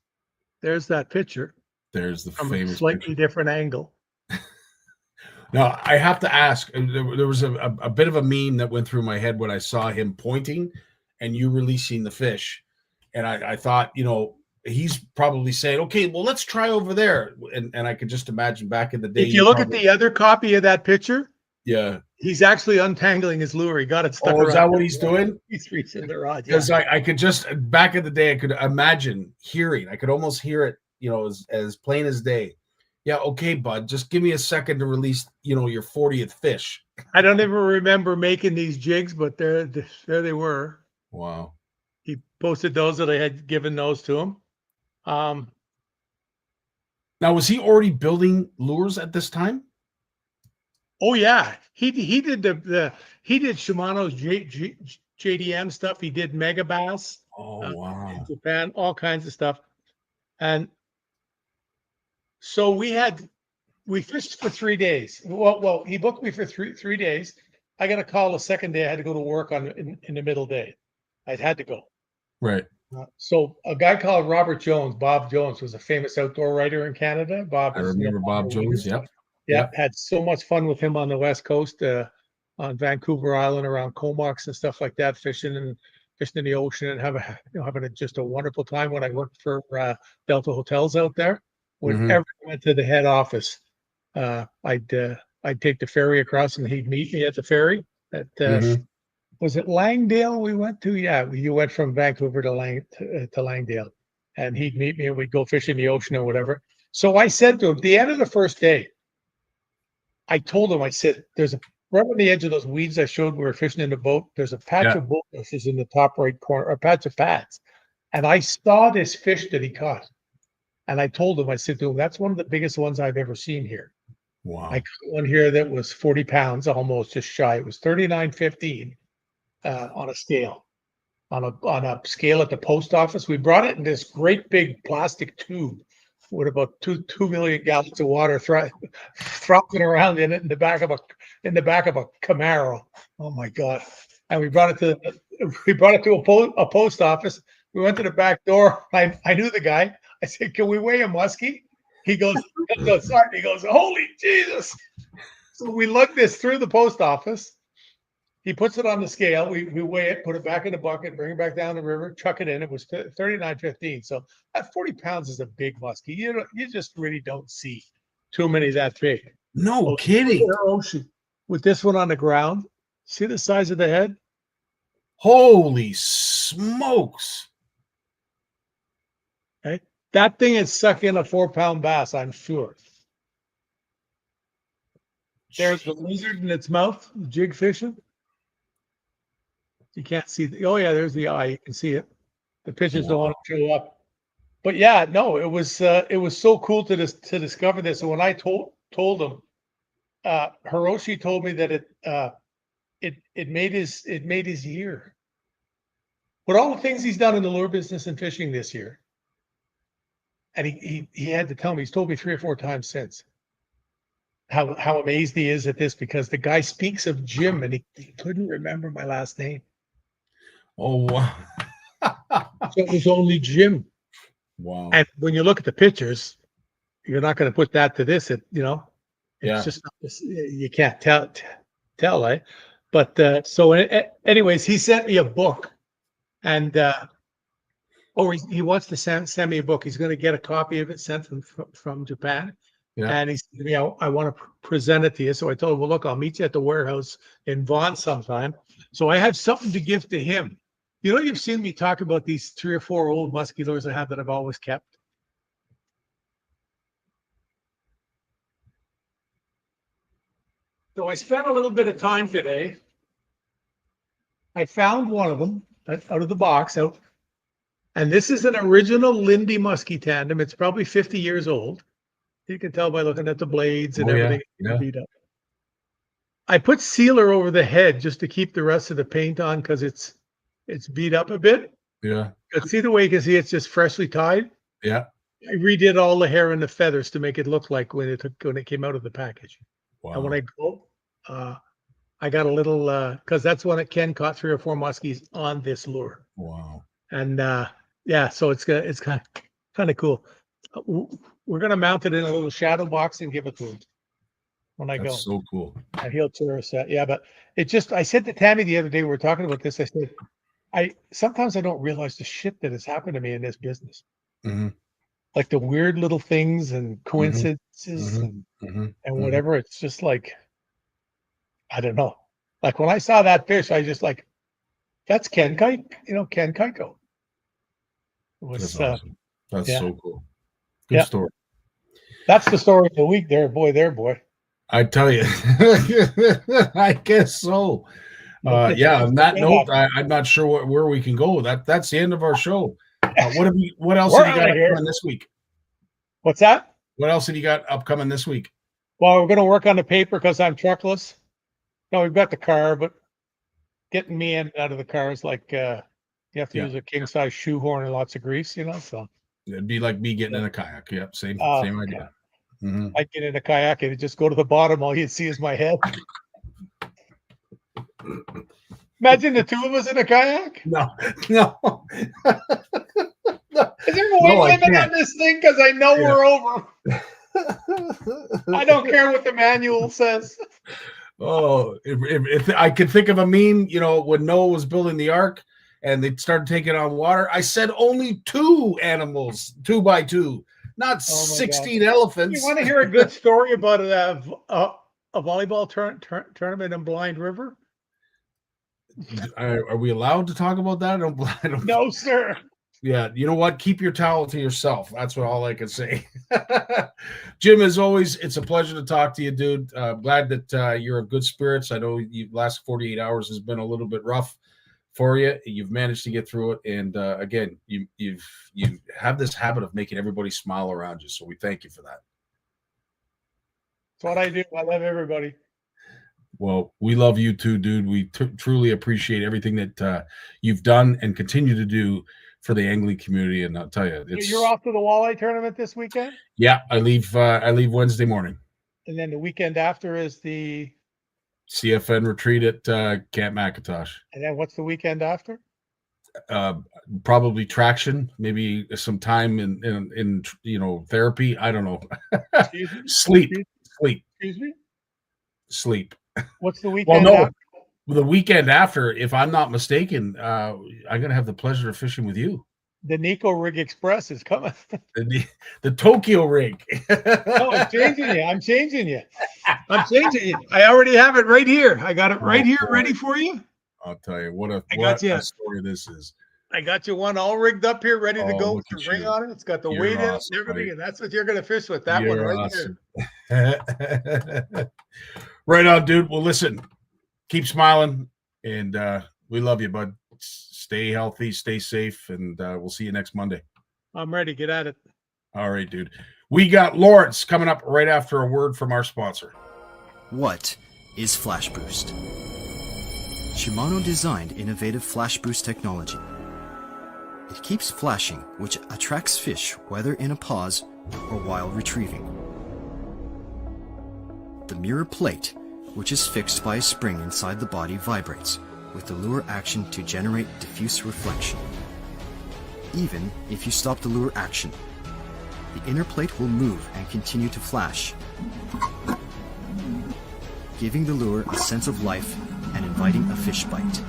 There's that picture. There's the from famous a slightly picture. different angle. Now, I have to ask, there was a bit of a meme that went through my head when I saw him pointing and you releasing the fish. And I thought, he's probably saying, okay, well, let's try over there. And I could just imagine back in the day. If you look at the other copy of that picture, yeah, he's actually untangling his lure. He got it stuck around. Is that what he's doing? He's reaching the rod. Because I could just, back in the day, I could imagine hearing. I could almost hear it, as plain as day. Yeah, okay, bud. Just give me a second to release, your 40th fish. I don't even remember making these jigs, but there they were. Wow. He posted those that I had given those to him. Now, was he already building lures at this time? Oh yeah, he did he did Shimano's JDM stuff. He did Mega Bass. Oh wow. In Japan, all kinds of stuff, and so we fished for 3 days. Well, he booked me for three days. I got a call the second day. I had to go to work in the middle day. I had to go. Right. So a guy called Bob Jones, was a famous outdoor writer in Canada. I remember Bob Jones. Yep. Yep. Had so much fun with him on the West Coast, on Vancouver Island, around Comox and stuff like that, fishing in the ocean and having just a wonderful time. When I worked for Delta Hotels out there, whenever I went to the head office, I'd take the ferry across and he'd meet me at the ferry at was it Langdale we went to? Yeah, you went from Vancouver to Langdale, and he'd meet me and we'd go fishing the ocean or whatever. So I said to him, at the end of the first day, I told him, I said, there's right on the edge of those weeds I showed we were fishing in the boat, there's a patch of bulrushes in the top right corner, a patch of pads. And I saw this fish that he caught. And I told him, I said to him, that's one of the biggest ones I've ever seen here. Wow. I caught one here that was 40 pounds, almost just shy. It was 39.15 on a scale. On a scale at the post office. We brought it in this great big plastic tube with about 2 million gallons of water frothing around in it in the back of a Camaro. Oh my God! And we brought it to a post office. We went to the back door. I knew the guy. I said, "Can we weigh a muskie?" He goes, "Sorry." He goes, "Holy Jesus!" So we lugged this through the post office. he puts it on the scale. We weigh it, put it back in the bucket, bring it back down the river, chuck it in. It was 39.15. So at 40 pounds is a big muskie. You just really don't see too many that big. No kidding. With this one on the ground, see the size of the head? Holy smokes. Okay. That thing is sucking a 4-pound bass, I'm sure. There's the lizard in its mouth, jig fishing. You can't see oh yeah, there's the eye. You can see it. The pictures don't want to show up. But yeah, no, it was so cool to discover this. And when I told him, Hiroshi told me that it made his year. But all the things he's done in the lure business and fishing this year, and he had to tell me, he's told me 3 or 4 times since how amazed he is at this, because the guy speaks of Jim and he couldn't remember my last name. Oh wow. So it was only Jim. Wow. And when you look at the pictures, you're not going to put that to this. It's just you can't tell, eh? But so anyways, he sent me a book, and he wants to send me a book. He's going to get a copy of it sent from Japan. Yeah. And he said to me, I want to present it to you. So I told him, well, look, I'll meet you at the warehouse in Vaughan sometime. So I have something to give to him. You've seen me talk about these 3 or 4 old musky lures I have that I've always kept. So I spent a little bit of time today. I found one of them out of the box. And this is an original Lindy musky tandem. It's probably 50 years old. You can tell by looking at the blades and everything. Yeah. Beat up. I put sealer over the head just to keep the rest of the paint on, because it's beat up a bit. Yeah. But see the way you can see it's just freshly tied? Yeah. I redid all the hair and the feathers to make it look like when it came out of the package. Wow. And when I go, I got a little because that's when Ken caught 3 or 4 muskies on this lure. Wow. And so it's kind of cool. We're gonna mount it in a little shadow box and give it to him when I go. That's so cool. And he'll tourist that. Yeah, but I said to Tammy the other day, we were talking about this. I said, sometimes I don't realize the shit that has happened to me in this business. Mm-hmm. Like the weird little things and coincidences and whatever. It's just like, I don't know. Like when I saw that fish, I just like, that's Ken Kite, Ken Keiko. It was That's awesome. That's so cool. Good story. That's the story of the week there, boy. I tell you, I guess so. On that note, I'm not sure where we can go. That's the end of our show. What else have you got upcoming this week? What's that? What else have you got upcoming this week? Well, we're going to work on the paper because I'm truckless. No, we've got the car, but getting me in and out of the car is like you have to use a king size shoehorn and lots of grease, So it'd be like me getting in a kayak. Yep, same idea. Mm-hmm. I get in a kayak and just go to the bottom. All you'd see is my head. Imagine the 2 of us in a kayak. No. Is there a weight limit on this thing? Because I know we're over. I don't care what the manual says. Oh, if I could think of a meme, when Noah was building the ark and they started taking on water, I said only 2 animals, 2 by 2, not 16 elephants. You want to hear a good story about a volleyball tournament in Blind River? Are we allowed to talk about that? I don't. No, sir. Yeah, you know what? Keep your towel to yourself. That's all I can say. Jim, as always, it's a pleasure to talk to you, dude. Glad that you're of good spirits. I know the last 48 hours has been a little bit rough for you. You've managed to get through it, and again, you have this habit of making everybody smile around you. So we thank you for that. That's what I do. I love everybody. Well, we love you too, dude. We truly appreciate everything that you've done and continue to do for the angling community. And I'll tell you, you're off to the walleye tournament this weekend? Yeah, I leave Wednesday morning. And then the weekend after is the CFN retreat at Camp McIntosh. And then what's the weekend after? Probably traction, maybe some time in therapy. I don't know. Sleep. Excuse me? Sleep. What's the weekend? Well, no. the weekend after, if I'm not mistaken, I'm gonna have the pleasure of fishing with you. The Nico Rig Express is coming. The Tokyo rig. No, I'm changing you. I'm changing you. I'm changing you. I already have it right here. I got it right here, boy. ready for you. I'll tell you what a story this is. I got you one all rigged up here, ready to go with look the at ring you. on it. It's got the You're weight in it awesome, and everything, mate. and that's what you're going to fish with. That one You're right awesome. there. Right on, dude. Well, listen, keep smiling, and we love you, bud. Stay healthy, stay safe, and we'll see you next Monday. I'm ready. Get at it. All right, dude. We got Lawrence coming up right after a word from our sponsor. What is Flash Boost? Shimano designed innovative Flash Boost technology. It keeps flashing, which attracts fish whether in a pause or while retrieving. The mirror plate, which is fixed by a spring inside the body, vibrates with the lure action to generate diffuse reflection. Even if you stop the lure action, the inner plate will move and continue to flash, giving the lure a sense of life and inviting a fish bite.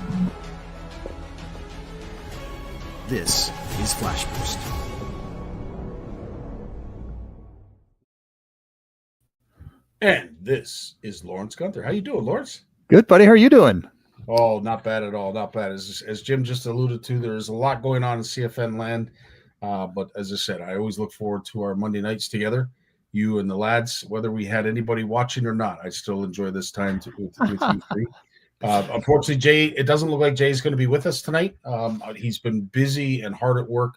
This is Flash Boost. And this is Lawrence Gunther. How you doing, Lawrence? Good, buddy. How are you doing? Oh, not bad at all. Not bad. As Jim just alluded to, there's a lot going on in CFN land. But as I said, I always look forward to our Monday nights together. You and the lads, whether we had anybody watching or not, I still enjoy this time with you three. Unfortunately, Jay, it doesn't look like Jay's going to be with us tonight. He's been busy and hard at work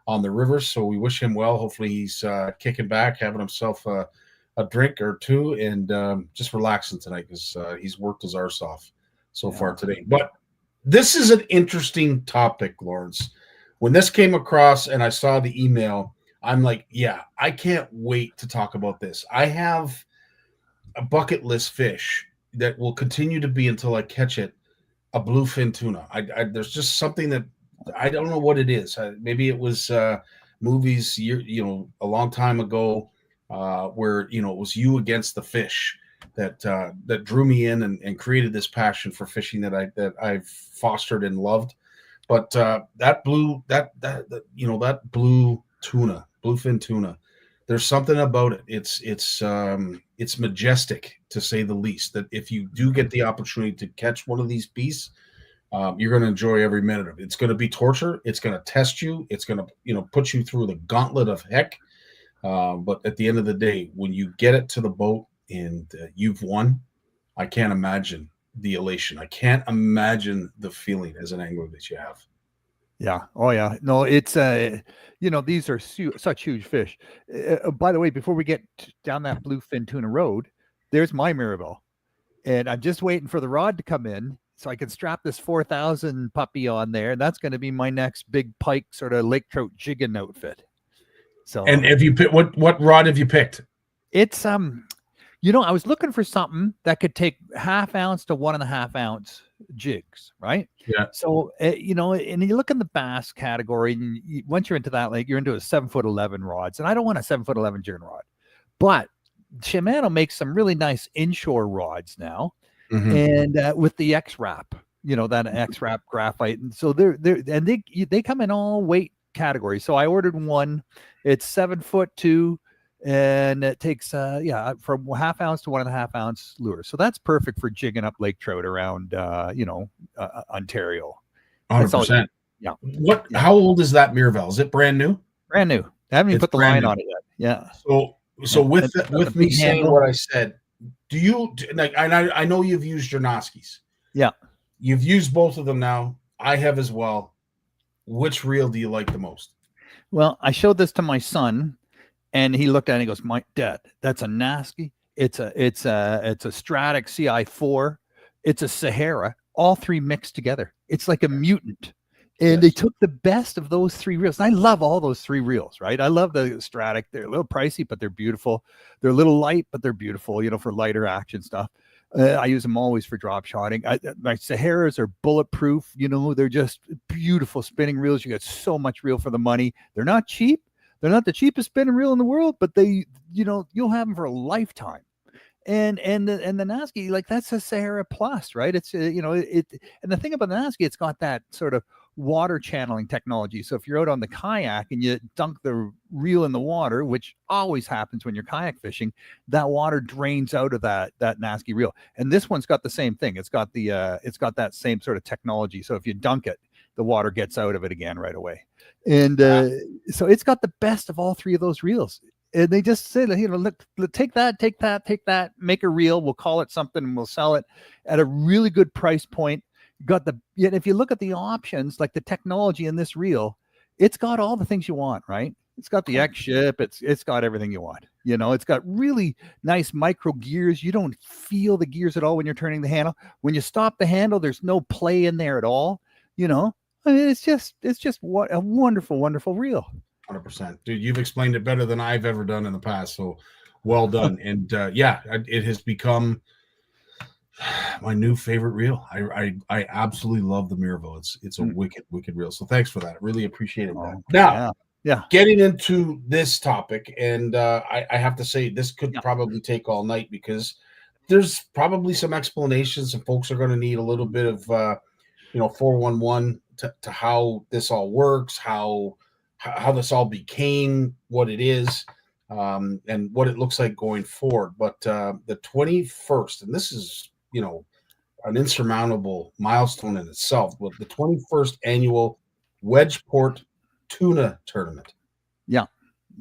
on the rivers, so we wish him well. Hopefully he's kicking back, having himself a drink or two, and just relaxing tonight because he's worked his arse off so far today. But this is an interesting topic, Lawrence. When this came across and I saw the email, I'm like, yeah, I can't wait to talk about this. I have a bucket list fish that will continue to be until I catch it, a bluefin tuna. There's just something that I don't know what it is. Maybe it was movies, a long time ago, where it was you against the fish that drew me in and created this passion for fishing that I've fostered and loved. But that blue tuna, bluefin tuna, there's something about it. It's majestic, to say the least. That if you do get the opportunity to catch one of these beasts, you're going to enjoy every minute of it. It's going to be torture. It's going to test you. It's going to put you through the gauntlet of heck. But at the end of the day, when you get it to the boat and you've won, I can't imagine the elation. I can't imagine the feeling as an angler that you have. Yeah. Oh, yeah. No, it's, these are such huge fish. By the way, before we get down that bluefin tuna road, there's my Mirabelle. And I'm just waiting for the rod to come in so I can strap this 4,000 puppy on there. And that's going to be my next big pike sort of lake trout jigging outfit. So, and have you picked what rod have you picked? It's I was looking for something that could take 1/2 ounce to 1.5 ounce jigs, right? Yeah. So and you look in the bass category, and once you're into that, like you're into a 7'11" rods, and I don't want a 7'11" jigging rod, but Shimano makes some really nice inshore rods now, and with the X-Wrap, that X-Wrap graphite, and so they come in all weight categories. So I ordered one. It's 7'2", and it takes from 1/2 ounce to 1.5 ounce lure. So that's perfect for jigging up lake trout around Ontario. 100%. Yeah. How old is that Mirabelle? Is it brand new? Brand new. I haven't even put the line on it yet. Yeah. So with me saying what I said, do you like? I know you've used your Noskis. Yeah. You've used both of them now. I have as well. Which reel do you like the most? Well, I showed this to my son, and he looked at it and he goes, "My dad, that's a Nosky. It's a Stratic CI4. It's a Sahara. All three mixed together. It's like a mutant." And they took the best of those three reels. And I love all those three reels, right? I love the Stratic. They're a little pricey, but they're beautiful. They're a little light, but they're beautiful, for lighter action stuff. I use them always for drop shotting. My Saharas are bulletproof. They're just beautiful spinning reels. You get so much reel for the money. They're not cheap. They're not the cheapest spinning reel in the world, but you'll have them for a lifetime. and the Nasky, like that's a Sahara Plus, right? It's you know it, and the thing about the Nasky, it's got that sort of water channeling technology. So if you're out on the kayak and you dunk the reel in the water, which always happens when you're kayak fishing, that water drains out of that Nasky reel. And this one's got the same thing. It's got that same sort of technology. So if you dunk it, the water gets out of it again right away. And so it's got the best of all three of those reels. And they just say, you know, look, take that, make a reel. We'll call it something and we'll sell it at a really good price point. Got the, yet if you look at the options, like the technology in this reel, it's got all the things you want, right? It's got the X ship. It's got everything you want. You know, it's got really nice micro gears. You don't feel the gears at all when you're turning the handle. When you stop the handle, there's no play in there at all. You know, I mean, it's just what a wonderful, wonderful reel. 100%, dude. You've explained it better than I've ever done in the past. So well done. And yeah, it has become my new favorite reel. I absolutely love the Mirabeau. It's a wicked reel. So thanks for that. I really appreciated that. Now, yeah, getting into this topic, and I have to say this could probably take all night because there's probably some explanations, and folks are going to need a little bit of 411 to how this all works, how this all became what it is, and what it looks like going forward. But the 21st, and this is an insurmountable milestone in itself, but the 21st annual Wedgeport Tuna Tournament. Yeah.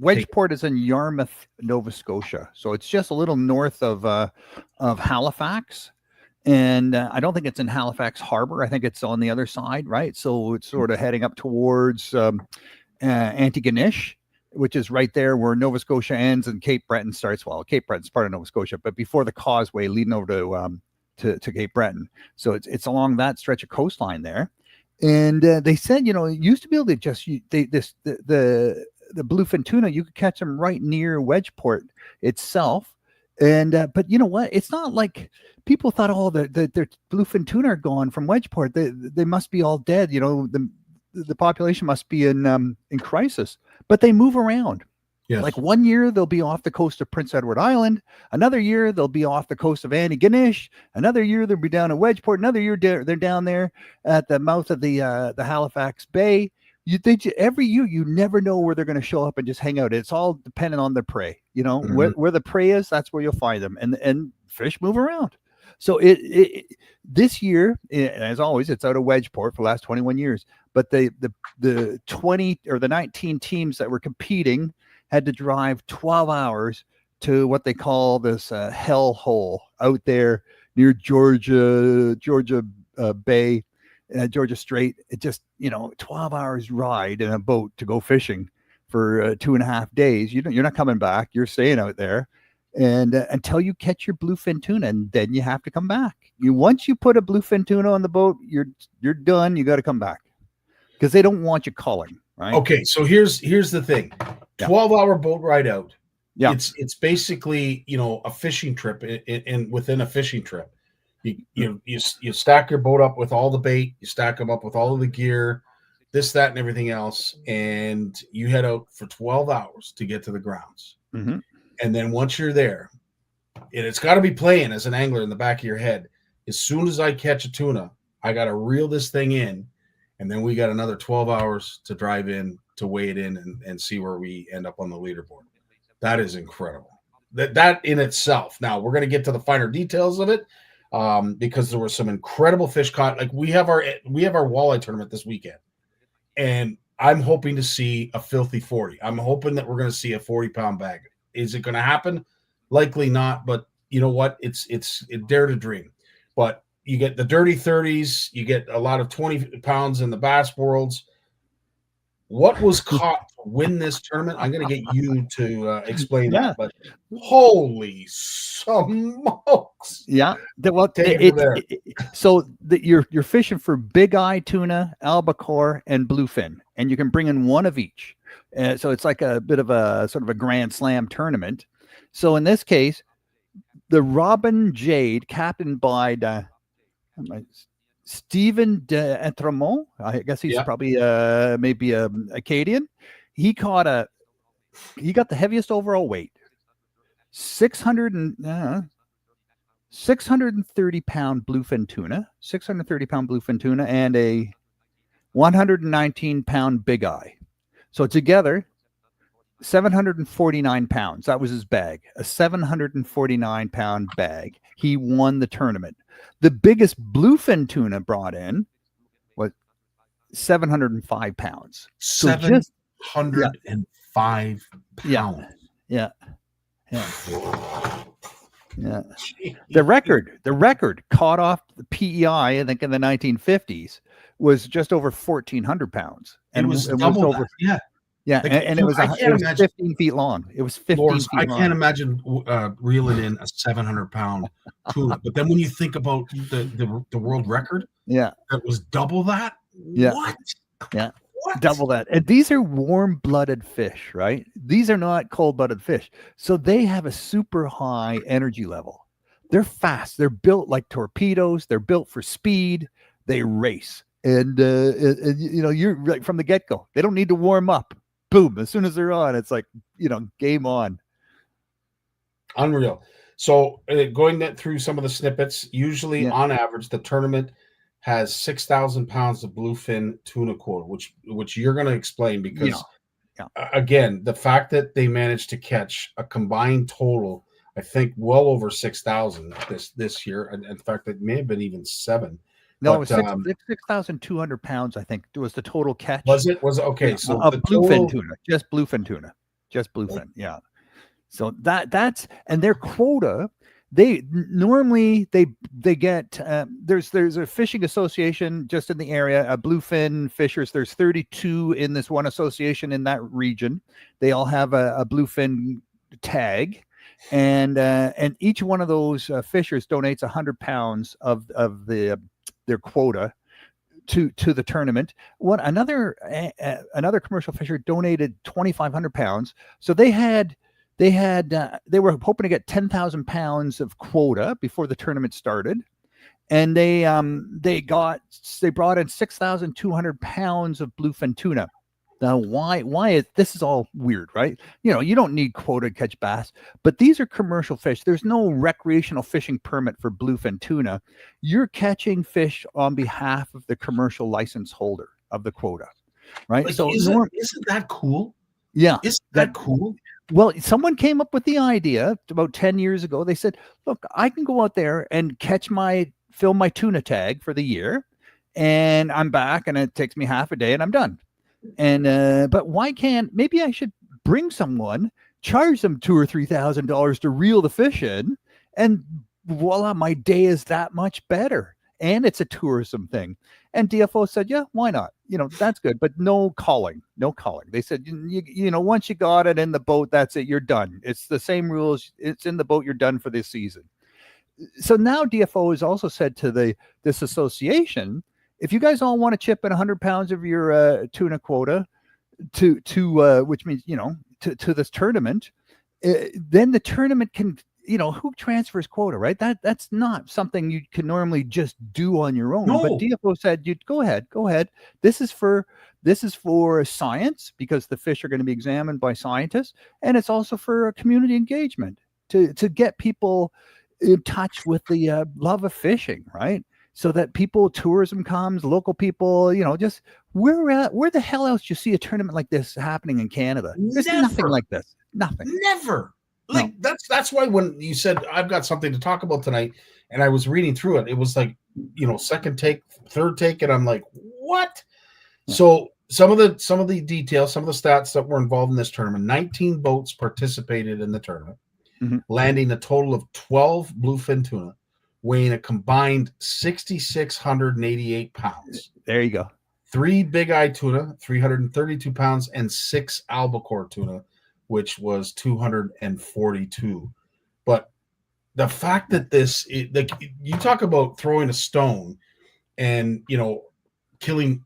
Wedgeport is in Yarmouth, Nova Scotia. So it's just a little north of Halifax. And I don't think it's in Halifax Harbor. I think it's on the other side, right? So it's sort of heading up towards Antigonish, which is right there where Nova Scotia ends and Cape Breton starts. Well, Cape Breton's part of Nova Scotia, but before the causeway leading over to Cape Breton. So it's along that stretch of coastline there. And they said, it used to be able to just the bluefin tuna, you could catch them right near Wedgeport itself. And but you know what? It's not like people thought, the bluefin tuna are gone from Wedgeport. They must be all dead. The population must be in crisis. But they move around. Yes. Like one year they'll be off the coast of Prince Edward Island. Another year they'll be off the coast of Antigonish. Another year they'll be down at Wedgeport. Another year they're down there at the mouth of the Halifax Bay. Every year you never know where they're going to show up and just hang out. It's all dependent on their prey. Where the prey is, that's where you'll find them. And fish move around. So this year, as always, it's out of Wedgeport for the last 21 years. But the 20 or the 19 teams that were competing had to drive 12 hours to what they call this hell hole out there near Georgia Bay, Georgia Strait. It just 12 hours ride in a boat to go fishing for 2.5 days. You're not coming back. You're staying out there, and until you catch your bluefin tuna, and then you have to come back. Once you put a bluefin tuna on the boat, you're done. You got to come back because they don't want you culling. Right? Okay, so here's the thing. 12-hour boat ride out. Yeah, it's basically a fishing trip, and within a fishing trip, you stack your boat up with all the bait, you stack them up with all of the gear, this, that, and everything else, and you head out for 12 hours to get to the grounds. Mm-hmm. And then once you're there, and it's got to be playing as an angler in the back of your head. As soon as I catch a tuna, I got to reel this thing in, and then we got another 12 hours to drive in, to weigh it in and see where we end up on the leaderboard. That is incredible. That in itself. Now we're going to get to the finer details of it because there were some incredible fish caught. Like we have our walleye tournament this weekend, and I'm hoping to see a filthy 40. I'm hoping that we're going to see a 40-pound bag. Is it going to happen? Likely not. But you know what? It's dare to dream. But you get the dirty 30s. You get a lot of 20 pounds in the bass worlds. What was caught to win this tournament? I'm going to get you to explain that. But holy smokes! Yeah, you're fishing for big eye tuna, albacore, and bluefin, and you can bring in one of each. So it's like a bit of a sort of a Grand Slam tournament. So in this case, the Robin Jade, captained by Stephen d'Entremont, I guess he's probably maybe a Acadian. He got the heaviest overall weight, 600 and 630-pound bluefin tuna, 630-pound bluefin tuna, and a 119-pound big eye. So together, 749 pounds. That was his bag, a 749-pound bag. He won the tournament. The biggest bluefin tuna brought in was 705 pounds. So 705 pounds. Yeah. The record caught off the PEI, I think in the 1950s, was just over 1,400 pounds. And it was double over. that. Yeah. Yeah, Like, and it was 15 feet long. It was 15 Lawrence, feet long. I can't imagine reeling in a 700-pound tuna. But then when you think about the world record, that was double that. Yeah. What? Yeah. What? Double that. And these are warm-blooded fish, right? These are not cold-blooded fish. So they have a super high energy level. They're fast. They're built like torpedoes. They're built for speed. They race. And you're like from the get-go. They don't need to warm up. Boom. As soon as they're on, it's like, game on. Unreal. So going through some of the snippets, usually on average, the tournament has 6,000 pounds of bluefin tuna quota, which you're going to explain because, again, the fact that they managed to catch a combined total, I think, well over 6,000 this year. And in fact, it may have been even 7. No, it was 6,200 pounds, I think, was the total catch. Was it? Okay. So of bluefin tuna, just bluefin tuna, just bluefin. Yeah. So that's, and their quota, they normally they get, there's a fishing association just in the area, bluefin fishers. There's 32 in this one association in that region. They all have a bluefin tag. And each one of those fishers donates 100 pounds of their quota to the tournament. Another commercial fisher donated 2,500 pounds. So they were hoping to get 10,000 pounds of quota before the tournament started, and they brought in 6,200 pounds of bluefin tuna. Now, why is this is all weird, right? You don't need quota to catch bass, but these are commercial fish. There's no recreational fishing permit for bluefin tuna. You're catching fish on behalf of the commercial license holder of the quota, right? Like, so isn't that cool? Yeah. Isn't that cool? Well, someone came up with the idea about 10 years ago. They said, look, I can go out there and fill my tuna tag for the year, and I'm back, and it takes me half a day, and I'm done. And but maybe I should bring someone, charge them $2,000 or $3,000 to reel the fish in, and voila, my day is that much better. And it's a tourism thing. And DFO said, yeah, why not? That's good, but no calling. They said, once you got it in the boat, that's it. You're done. It's the same rules. It's in the boat. You're done for this season. So now DFO has also said to this association, if you guys all want to chip in 100 pounds of your tuna quota to which means, to this tournament, then the tournament can, who transfers quota, right? That's not something you can normally just do on your own. No. But DFO said, "You go ahead. This is for science, because the fish are going to be examined by scientists, and it's also for community engagement to get people in touch with the love of fishing, right? So that tourism comes, local people, just where the hell else do you see a tournament like this happening in Canada? There's nothing like this. Nothing. Never. Like, no. That's why when you said I've got something to talk about tonight, and I was reading through it, it was like, second take, third take, and I'm like, what? Yeah. So some of the details, some of the stats that were involved in this tournament, 19 boats participated in the tournament, landing a total of 12 bluefin tuna, weighing a combined 6,688 pounds. There you go. 3 big eye tuna, 332 pounds, and 6 albacore tuna, which was 242. But the fact that you talk about throwing a stone and, killing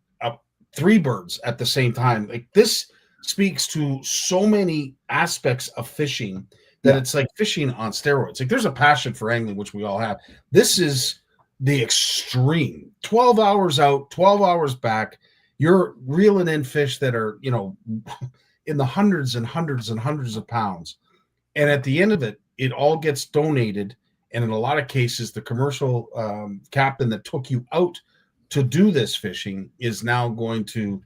3 birds at the same time, like, this speaks to so many aspects of fishing that it's like fishing on steroids. Like, there's a passion for angling, which we all have. This is the extreme. 12 hours out, 12 hours back. You're reeling in fish that are, in the hundreds and hundreds and hundreds of pounds. And at the end of it, it all gets donated And in a lot of cases, the commercial captain that took you out to do this fishing is now going to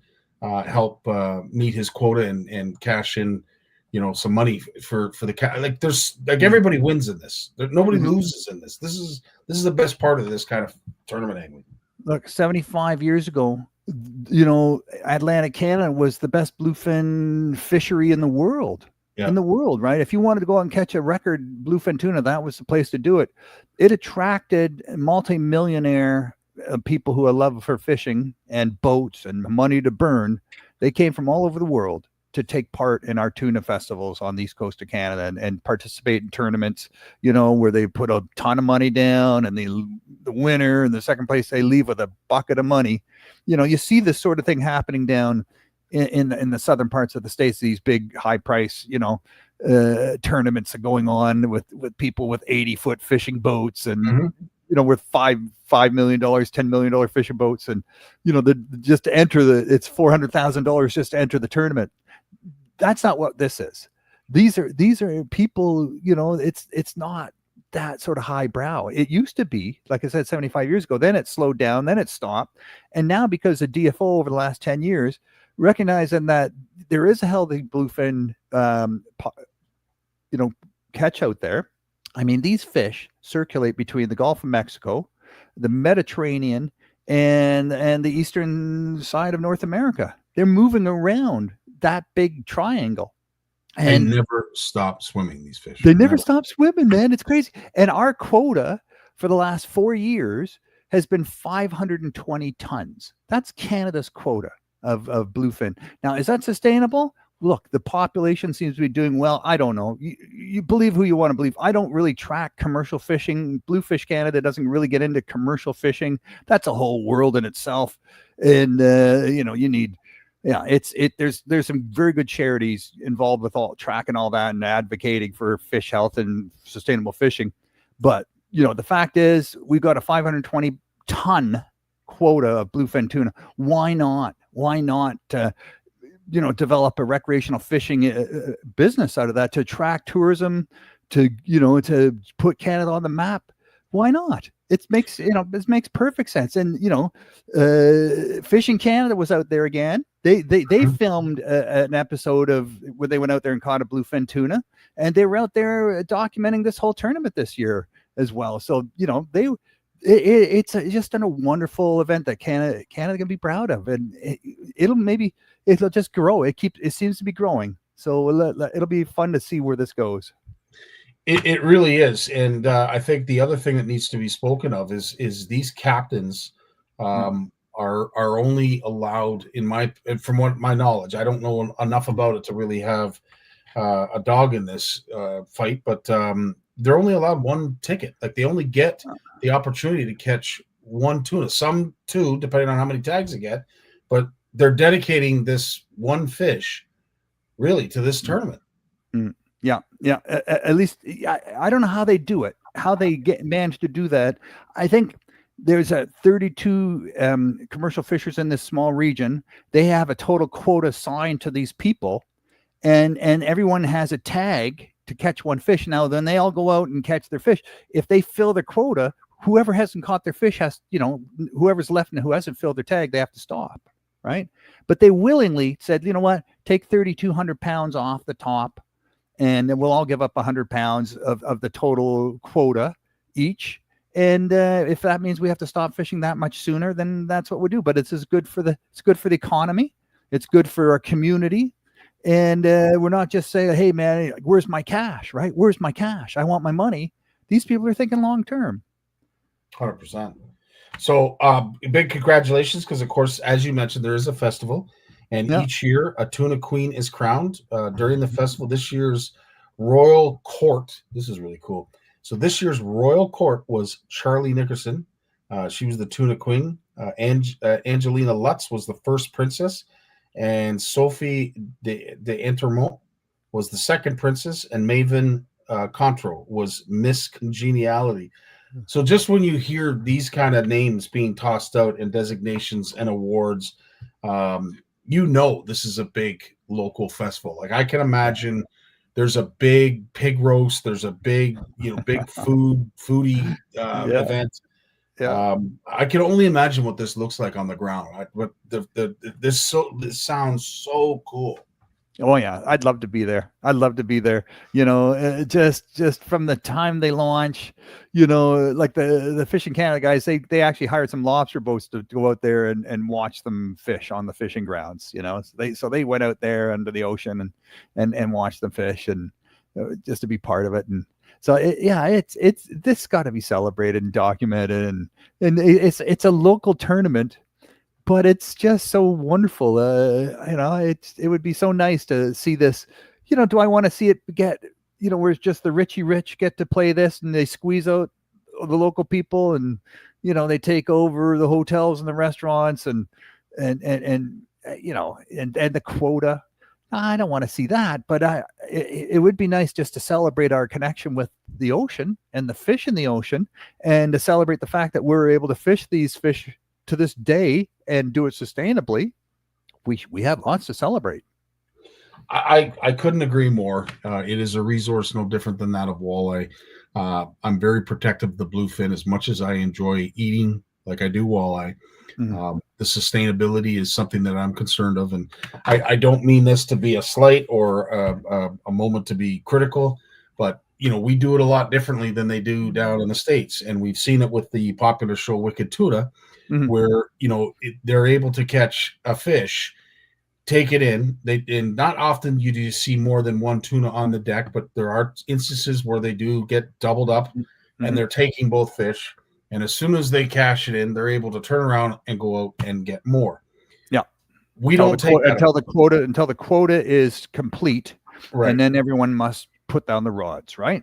help meet his quota and cash in, some money for the like. There's like everybody wins in this. Nobody loses in this. This is the best part of this kind of tournament angling. Look, 75 years ago, Atlantic Canada was the best bluefin fishery in the world. Yeah. In the world, right? If you wanted to go out and catch a record bluefin tuna, that was the place to do it. It attracted multi-millionaire people who have love for fishing and boats and money to burn. They came from all over the world to take part in our tuna festivals on the east coast of Canada and participate in tournaments, where they put a ton of money down, and the winner and the second place, they leave with a bucket of money. You see this sort of thing happening down in the southern parts of the States, these big high price, tournaments are going on with people with 80-foot fishing boats and, worth $5 million, $10 million fishing boats. And, just to enter it's $400,000 just to enter the tournament. That's not what this is. These are people, it's not that sort of highbrow. It used to be, like I said, 75 years ago, then it slowed down, then it stopped. And now because of DFO over the last 10 years, recognizing that there is a healthy bluefin, catch out there. I mean, these fish circulate between the Gulf of Mexico, the Mediterranean, and the eastern side of North America. They're moving around that big triangle. And they never stop swimming, these fish. They never stop swimming, man. It's crazy. And our quota for the last 4 years has been 520 tons. That's Canada's quota of bluefin. Now, is that sustainable? Look, the population seems to be doing well. I don't know. You believe who you want to believe. I don't really track commercial fishing. Bluefish Canada doesn't really get into commercial fishing. That's a whole world in itself. And you need, there's some very good charities involved with all tracking all that and advocating for fish health and sustainable fishing. But the fact is, we've got a 520 ton quota of bluefin tuna. Why not? Why not, develop a recreational fishing business out of that to attract tourism, to put Canada on the map? Why not? It makes perfect sense. And, Fishing Canada was out there again. They filmed an episode of where they went out there and caught a bluefin tuna, and they were out there documenting this whole tournament this year as well. So, it's just a wonderful event that Canada can be proud of, and it'll just grow. It seems to be growing. So it'll be fun to see where this goes. It really is. And I think the other thing that needs to be spoken of is these captains are only allowed, from what my knowledge, I don't know enough about it to really have a dog in this fight, but they're only allowed one ticket. Like, they only get the opportunity to catch one tuna, some two, depending on how many tags they get, but they're dedicating this one fish really to this tournament. Yeah. At least I don't know how they do it, how they manage to do that. I think there's 32 commercial fishers in this small region. They have a total quota assigned to these people, and everyone has a tag to catch one fish. Now, then they all go out and catch their fish. If they fill their quota, whoever hasn't caught their fish whoever's left and who hasn't filled their tag, they have to stop, right? But they willingly said, you know what, take 3,200 pounds off the top, and then we'll all give up 100 pounds of the total quota each. And if that means we have to stop fishing that much sooner, then that's what we do. But it's good for the economy. It's good for our community. And we're not just saying, hey, man, where's my cash, right? Where's my cash? I want my money. These people are thinking long term. 100%. So big congratulations, because, of course, as you mentioned, there is a festival. And each year a tuna queen is crowned during the festival. This year's Royal Court, this is really cool. So this year's Royal Court was Charlie Nickerson. She was the tuna queen. Angelina Lutz was the first princess. And Sophie de Intermont was the second princess, and Maven Contreau was Miss Congeniality. So just when you hear these kind of names being tossed out and designations and awards, this is a big local festival. Like, I can imagine There's a big pig roast. There's a big, big foodie Yeah. event. Yeah. I can only imagine what this looks like on the ground. This sounds so cool. Oh yeah, I'd love to be there. I'd love to be there. Just from the time they launch, like the Fishing Canada guys, they actually hired some lobster boats to go out there and watch them fish on the fishing grounds. So they went out there under the ocean and watched them fish, and just to be part of it. And so it's this got to be celebrated and documented, and it's a local tournament. But it's just so wonderful. It would be so nice to see this. Do I want to see it get, where it's just the richy rich get to play this and they squeeze out the local people and, they take over the hotels and the restaurants and the quota. I don't want to see that, but it would be nice just to celebrate our connection with the ocean and the fish in the ocean, and to celebrate the fact that we're able to fish these fish to this day and do it sustainably. We have lots to celebrate. I couldn't agree more. It is a resource no different than that of walleye. I'm very protective of the bluefin as much as I enjoy eating like I do walleye. Mm-hmm. The sustainability is something that I'm concerned of, and I don't mean this to be a slight or a moment to be critical, but we do it a lot differently than they do down in the States, and we've seen it with the popular show Wicked Tuna. Mm-hmm. Where they're able to catch a fish, take it in. And not often you do see more than one tuna on the deck, but there are instances where they do get doubled up, mm-hmm. and they're taking both fish. And as soon as they cash it in, they're able to turn around and go out and get more. Yeah, we don't take until the quota is complete, right. And then everyone must put down the rods, right?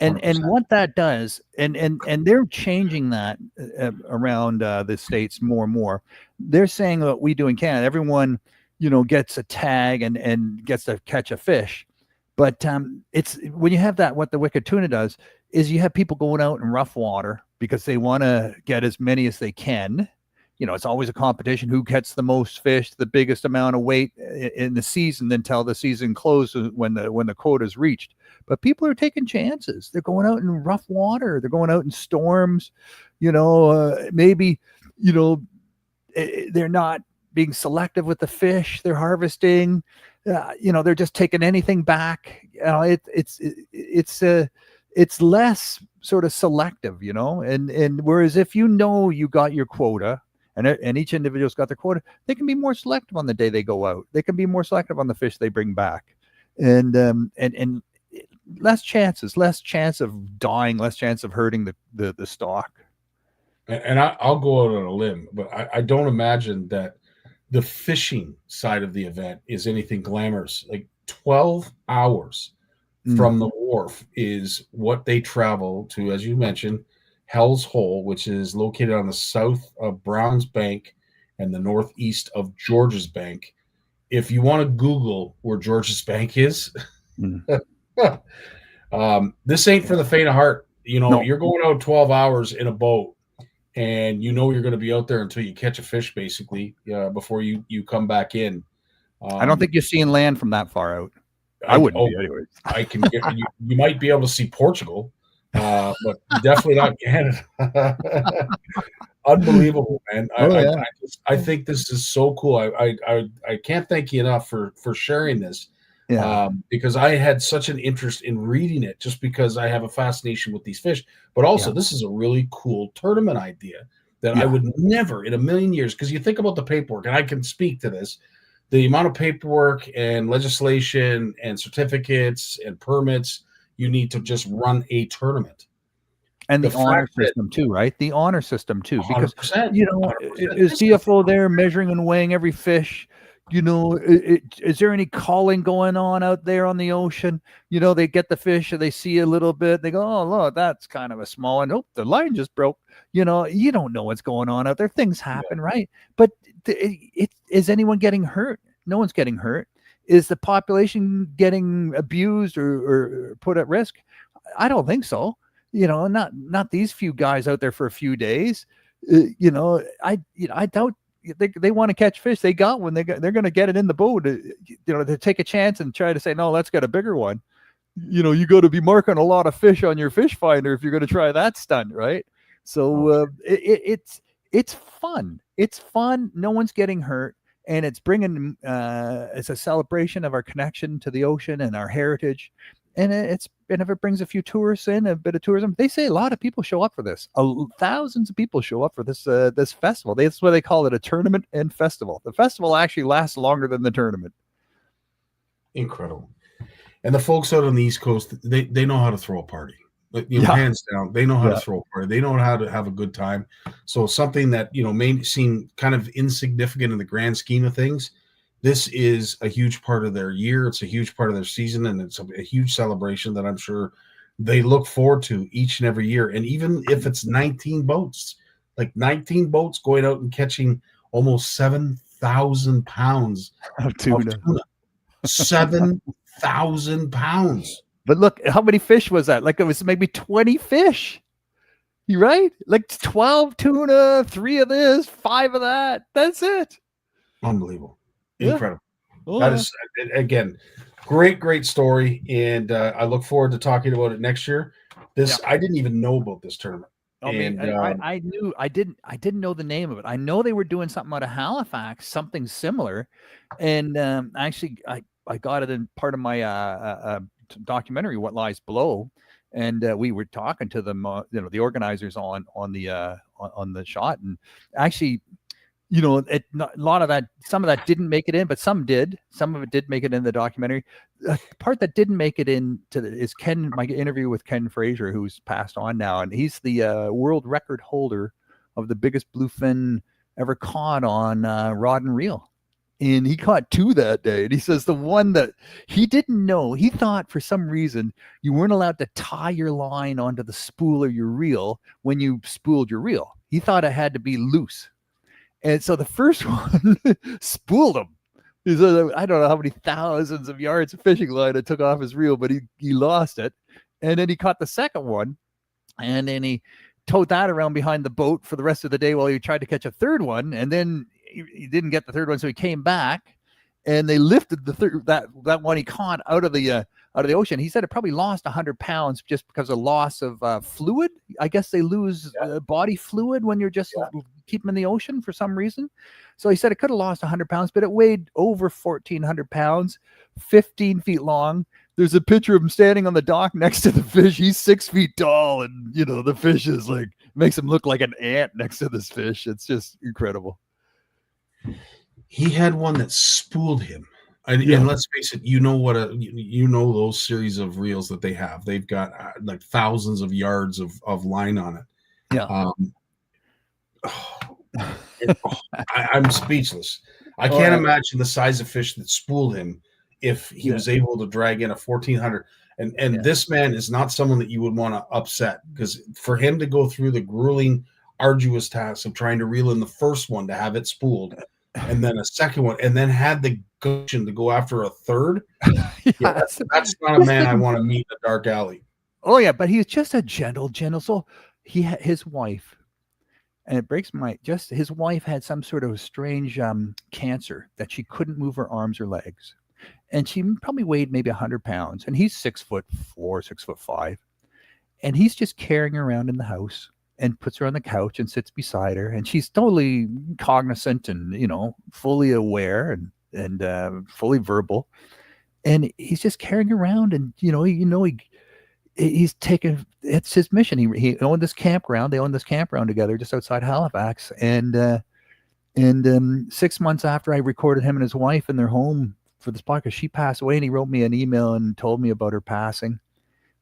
And 100%. And what that does, and they're changing that around the States more and more. They're saying what we do in Canada, everyone, gets a tag and gets to catch a fish. But it's when you have that, what the Wicked Tuna does is you have people going out in rough water because they want to get as many as they can. It's always a competition who gets the most fish, the biggest amount of weight in the season until the season closes when the quota is reached. But people are taking chances. They're going out in rough water. They're going out in storms. Maybe they're not being selective with the fish they're harvesting. They're just taking anything back. It's less sort of selective, and whereas if you got your quota. And each individual's got their quota. They can be more selective on the day they go out. They can be more selective on the fish they bring back, and less chance of dying, less chance of hurting the stock. And I'll go out on a limb, but I don't imagine that the fishing side of the event is anything glamorous. Like 12 hours from the wharf is what they travel to, as you mentioned, Hell's Hole, which is located on the south of Browns Bank and the northeast of Georges Bank. If you want to Google where Georges Bank is, this ain't for the faint of heart. No. You're going out 12 hours in a boat, and you're going to be out there until you catch a fish, basically, before you come back in. I don't think you're seeing land from that far out. I wouldn't be anyways. I can get you might be able to see Portugal. But definitely not Canada. Unbelievable, man. I think this is so cool. I can't thank you enough for sharing this. Yeah. Because I had such an interest in reading it just because I have a fascination with these fish. But also, this is a really cool tournament idea that I would never in a million years, because you think about the paperwork, and I can speak to this, the amount of paperwork and legislation and certificates and permits you need to just run a tournament. And the honor system too, right? The honor system too, because 100%, is CFO there measuring and weighing every fish? Is there any calling going on out there on the ocean? They get the fish and they see a little bit. They go, oh, look, that's kind of a small one. Oh, the line just broke. You don't know what's going on out there. Things happen, right? But is anyone getting hurt? No one's getting hurt. Is the population getting abused or put at risk? I don't think so. Not these few guys out there for a few days. I doubt they want to catch fish. They got one. They're going to get it in the boat. To take a chance and try to say, no, let's get a bigger one. you got to be marking a lot of fish on your fish finder if you're going to try that stunt, right? So it's fun. It's fun. No one's getting hurt, and it's bringing it's a celebration of our connection to the ocean and our heritage. And if it brings a few tourists in, a bit of tourism, they say a lot of people show up for this. Thousands of people show up for this this festival. That's why they call it a tournament and festival. The festival actually lasts longer than the tournament. Incredible. And the folks out on the East Coast, they know how to throw a party. Hands down, they know how to throw a party. They know how to have a good time. So something that may seem kind of insignificant in the grand scheme of things, this is a huge part of their year. It's a huge part of their season, and it's a huge celebration that I'm sure they look forward to each and every year. And even if it's 19 boats, like 19 boats going out and catching almost 7,000 pounds of tuna. 7,000 pounds. But look, how many fish was that? Like it was maybe 20 fish. You right? Like 12 tuna, 3 of this, 5 of that. That's it. Unbelievable. Yeah. Incredible. That is, again, great story. And I look forward to talking about it next year. I didn't even know about this tournament. I mean, I didn't know the name of it. I know they were doing something out of Halifax, something similar. And actually, I got it in part of my documentary, What Lies Below. And we were talking to them, the organizers on the shot. And actually, a lot of that, some of that didn't make it in, but some did. Some of it did make it in the documentary. The part that didn't make it is my interview with Ken Fraser, who's passed on now, and he's the world record holder of the biggest bluefin ever caught on rod and reel. And he caught 2 that day. And he says the one that he didn't know, he thought for some reason you weren't allowed to tie your line onto the spool of your reel when you spooled your reel. He thought it had to be loose. And so the first one spooled him. He said, I don't know how many thousands of yards of fishing line it took off his reel, but he lost it. And then he caught the second one, and then he towed that around behind the boat for the rest of the day while he tried to catch a third one. And then he didn't get the third one, so he came back, and they lifted the third that one he caught out of the ocean. He said it probably lost 100 pounds just because of loss of fluid. I guess they lose body fluid when you're just keeping in the ocean for some reason. So he said it could have lost 100 pounds, but it weighed over 1,400 pounds, 15 feet long. There's a picture of him standing on the dock next to the fish. He's 6 feet tall, and the fish is makes him look like an ant next to this fish. It's just incredible. He had one that spooled him. And let's face it, those series of reels that they have. They've got like thousands of yards of line on it. Yeah. I'm speechless. I can't imagine the size of fish that spooled him if he was able to drag in a 1,400. And this man is not someone that you would want to upset, because for him to go through the grueling, arduous task of trying to reel in the first one to have it spooled, and then a second one, and then had the gumption to go after a third. That's not a man I want to meet in a dark alley. Oh yeah, but he's just a gentle soul. He had his wife, and it breaks his wife had some sort of strange cancer that she couldn't move her arms or legs, and she probably weighed maybe 100 pounds, and he's 6'4", 6'5", and he's just carrying her around in the house and puts her on the couch and sits beside her, and she's totally cognizant and fully aware and fully verbal, and he's just carrying her around, and he's taken, it's his mission. He owned this campground. They owned this campground together just outside Halifax, and 6 months after I recorded him and his wife in their home for this podcast, she passed away, and he wrote me an email and told me about her passing.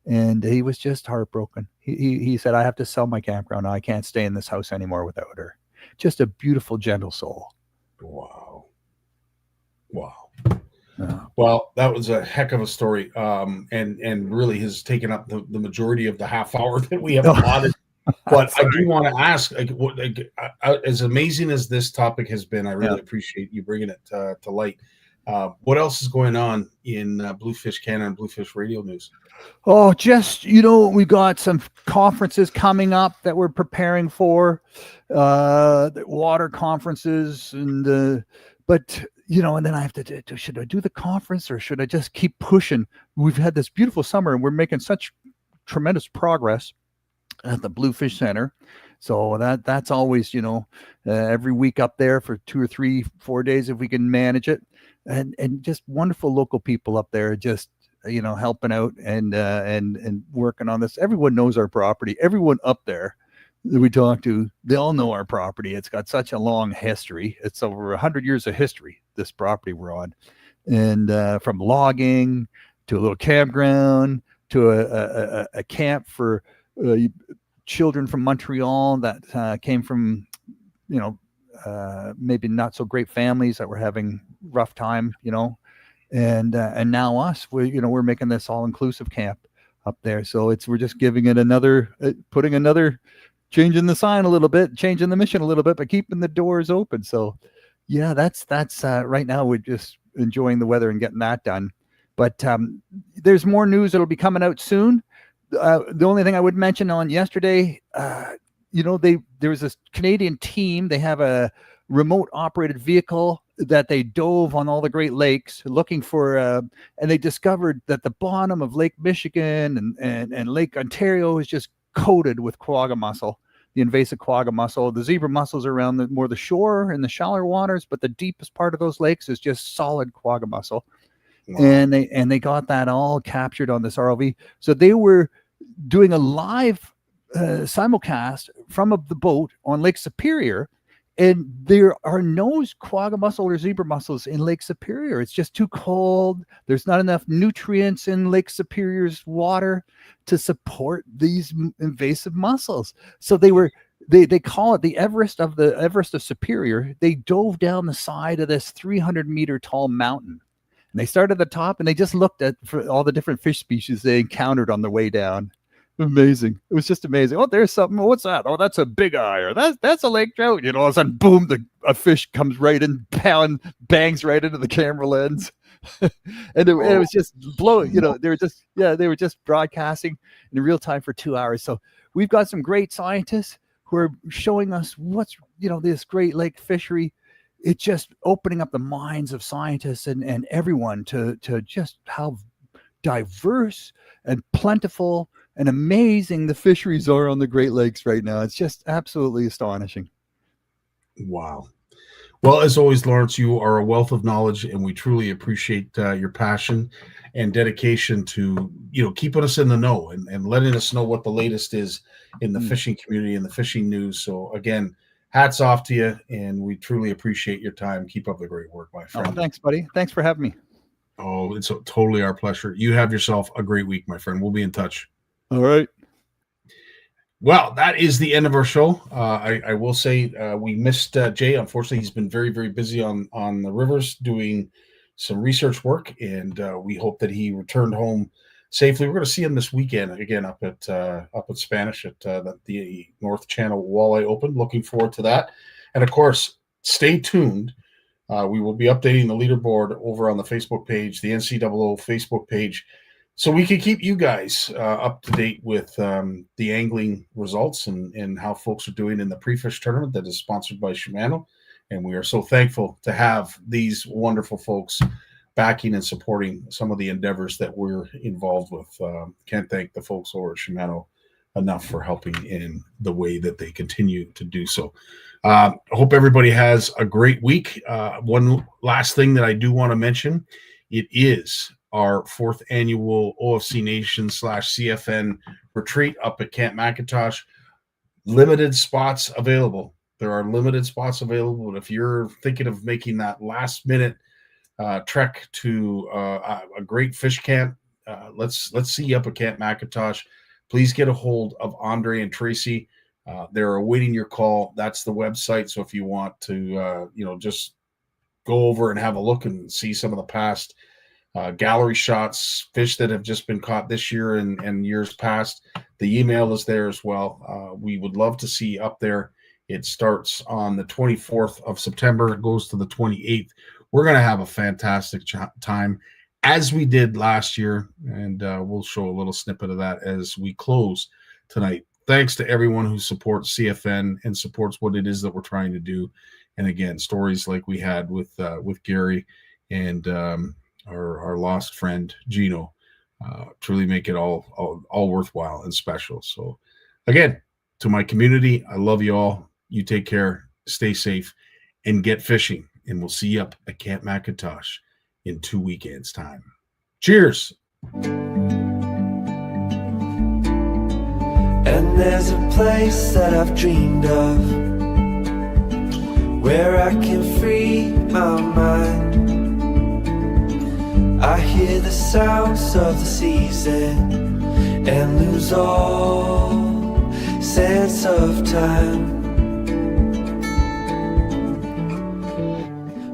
And he was just heartbroken. He said, I have to sell my campground. I can't stay in this house anymore without her. Just a beautiful, gentle soul. Wow. Well, that was a heck of a story. And really has taken up the majority of the half hour that we have allotted. But I do want to ask, as amazing as this topic has been, I really appreciate you bringing it to light. What else is going on in Bluefish Canada and Bluefish Radio News? Oh, just, we've got some conferences coming up that we're preparing for, water conferences, but and then I have to should I do the conference or should I just keep pushing? We've had this beautiful summer and we're making such tremendous progress at the Bluefish Center. So that's always, every week up there for 2 or 3, 4 days if we can manage it, and just wonderful local people up there, just helping out and working on this. Everyone knows our property. Everyone up there that we talk to, they all know our property. It's got such a long history. It's over 100 years of history, this property we're on, and from logging to a little campground to a camp for children from Montreal that came from, maybe not so great families that were having rough time, and now us, we're making this all inclusive camp up there. So we're just giving it changing the sign a little bit, changing the mission a little bit, but keeping the doors open. So yeah, that's right now we're just enjoying the weather and getting that done. But there's more news that'll be coming out soon. The only thing I would mention on yesterday, there was this Canadian team. They have a remote operated vehicle that they dove on all the Great Lakes looking for, and they discovered that the bottom of Lake Michigan and Lake Ontario is just coated with quagga mussel, the invasive quagga mussel. The zebra mussels are around more the shore and the shallower waters, but the deepest part of those lakes is just solid quagga mussel. Wow. And they got that all captured on this ROV. So they were doing a live simulcast from the boat on Lake Superior, and there are no quagga mussel or zebra mussels in Lake Superior. It's just too cold. There's not enough nutrients in Lake Superior's water to support these invasive mussels. So they call it the Everest of Superior. They dove down the side of this 300-meter tall mountain. And they started at the top and they just looked for all the different fish species they encountered on their way down. Amazing. It was just amazing. Oh, there's something. What's that? Oh, that's a big eye, or that's a lake trout. All of a sudden, boom, a fish comes right in, bangs right into the camera lens. And it was just blowing. They were just broadcasting in real time for 2 hours. So we've got some great scientists who are showing us what's, this Great Lake fishery. It's just opening up the minds of scientists and everyone to just how diverse and plentiful and amazing the fisheries are on the Great Lakes right now. It's just absolutely astonishing. Wow. Well, as always, Lawrence, you are a wealth of knowledge, and we truly appreciate your passion and dedication to, keeping us in the know and letting us know what the latest is in the fishing community and the fishing news. So again, hats off to you, and we truly appreciate your time. Keep up the great work, my friend. Oh, thanks, buddy. Thanks for having me. Oh, it's totally our pleasure. You have yourself a great week, my friend. We'll be in touch. All right. Well, that is the end of our show. I will say we missed Jay. Unfortunately, he's been very, very busy on the rivers doing some research work, and we hope that he returned home safely. We're going to see him this weekend again up at Spanish at the North Channel Walleye Open. Looking forward to that. And of course, stay tuned. We will be updating the leaderboard over on the Facebook page, the NCAA Facebook page, so we can keep you guys up to date with the angling results and how folks are doing in the pre-fish tournament that is sponsored by Shimano. And we are so thankful to have these wonderful folks backing and supporting some of the endeavors that we're involved with. Can't thank the folks over at Shimano enough for helping in the way that they continue to do so. I hope everybody has a great week. One last thing that I do want to mention, it is our 4th annual OFC Nation / CFN retreat up at Camp McIntosh. Limited spots available. There are limited spots available. And if you're thinking of making that last minute trek to a great fish camp, let's see you up at Camp McIntosh. Please get a hold of Andre and Tracy. They're awaiting your call. That's the website. So if you want to, just go over and have a look and see some of the past gallery shots, fish that have just been caught this year and years past, the email is there as well. We would love to see you up there. It starts on the 24th of September. It goes to the 28th. We're going to have a fantastic time, as we did last year, and we'll show a little snippet of that as we close tonight. Thanks to everyone who supports CFN and supports what it is that we're trying to do. And again, stories like we had with Gary and our lost friend Gino truly make it all worthwhile and special. So again, to my community, I love you all. You take care, stay safe, and get fishing. And we'll see you up at Camp McIntosh in 2 weekends' time. Cheers. And there's a place that I've dreamed of, where I can free my mind. I hear the sounds of the season and lose all sense of time.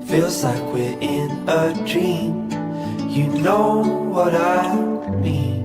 Feels like we're in a dream, you know what I mean.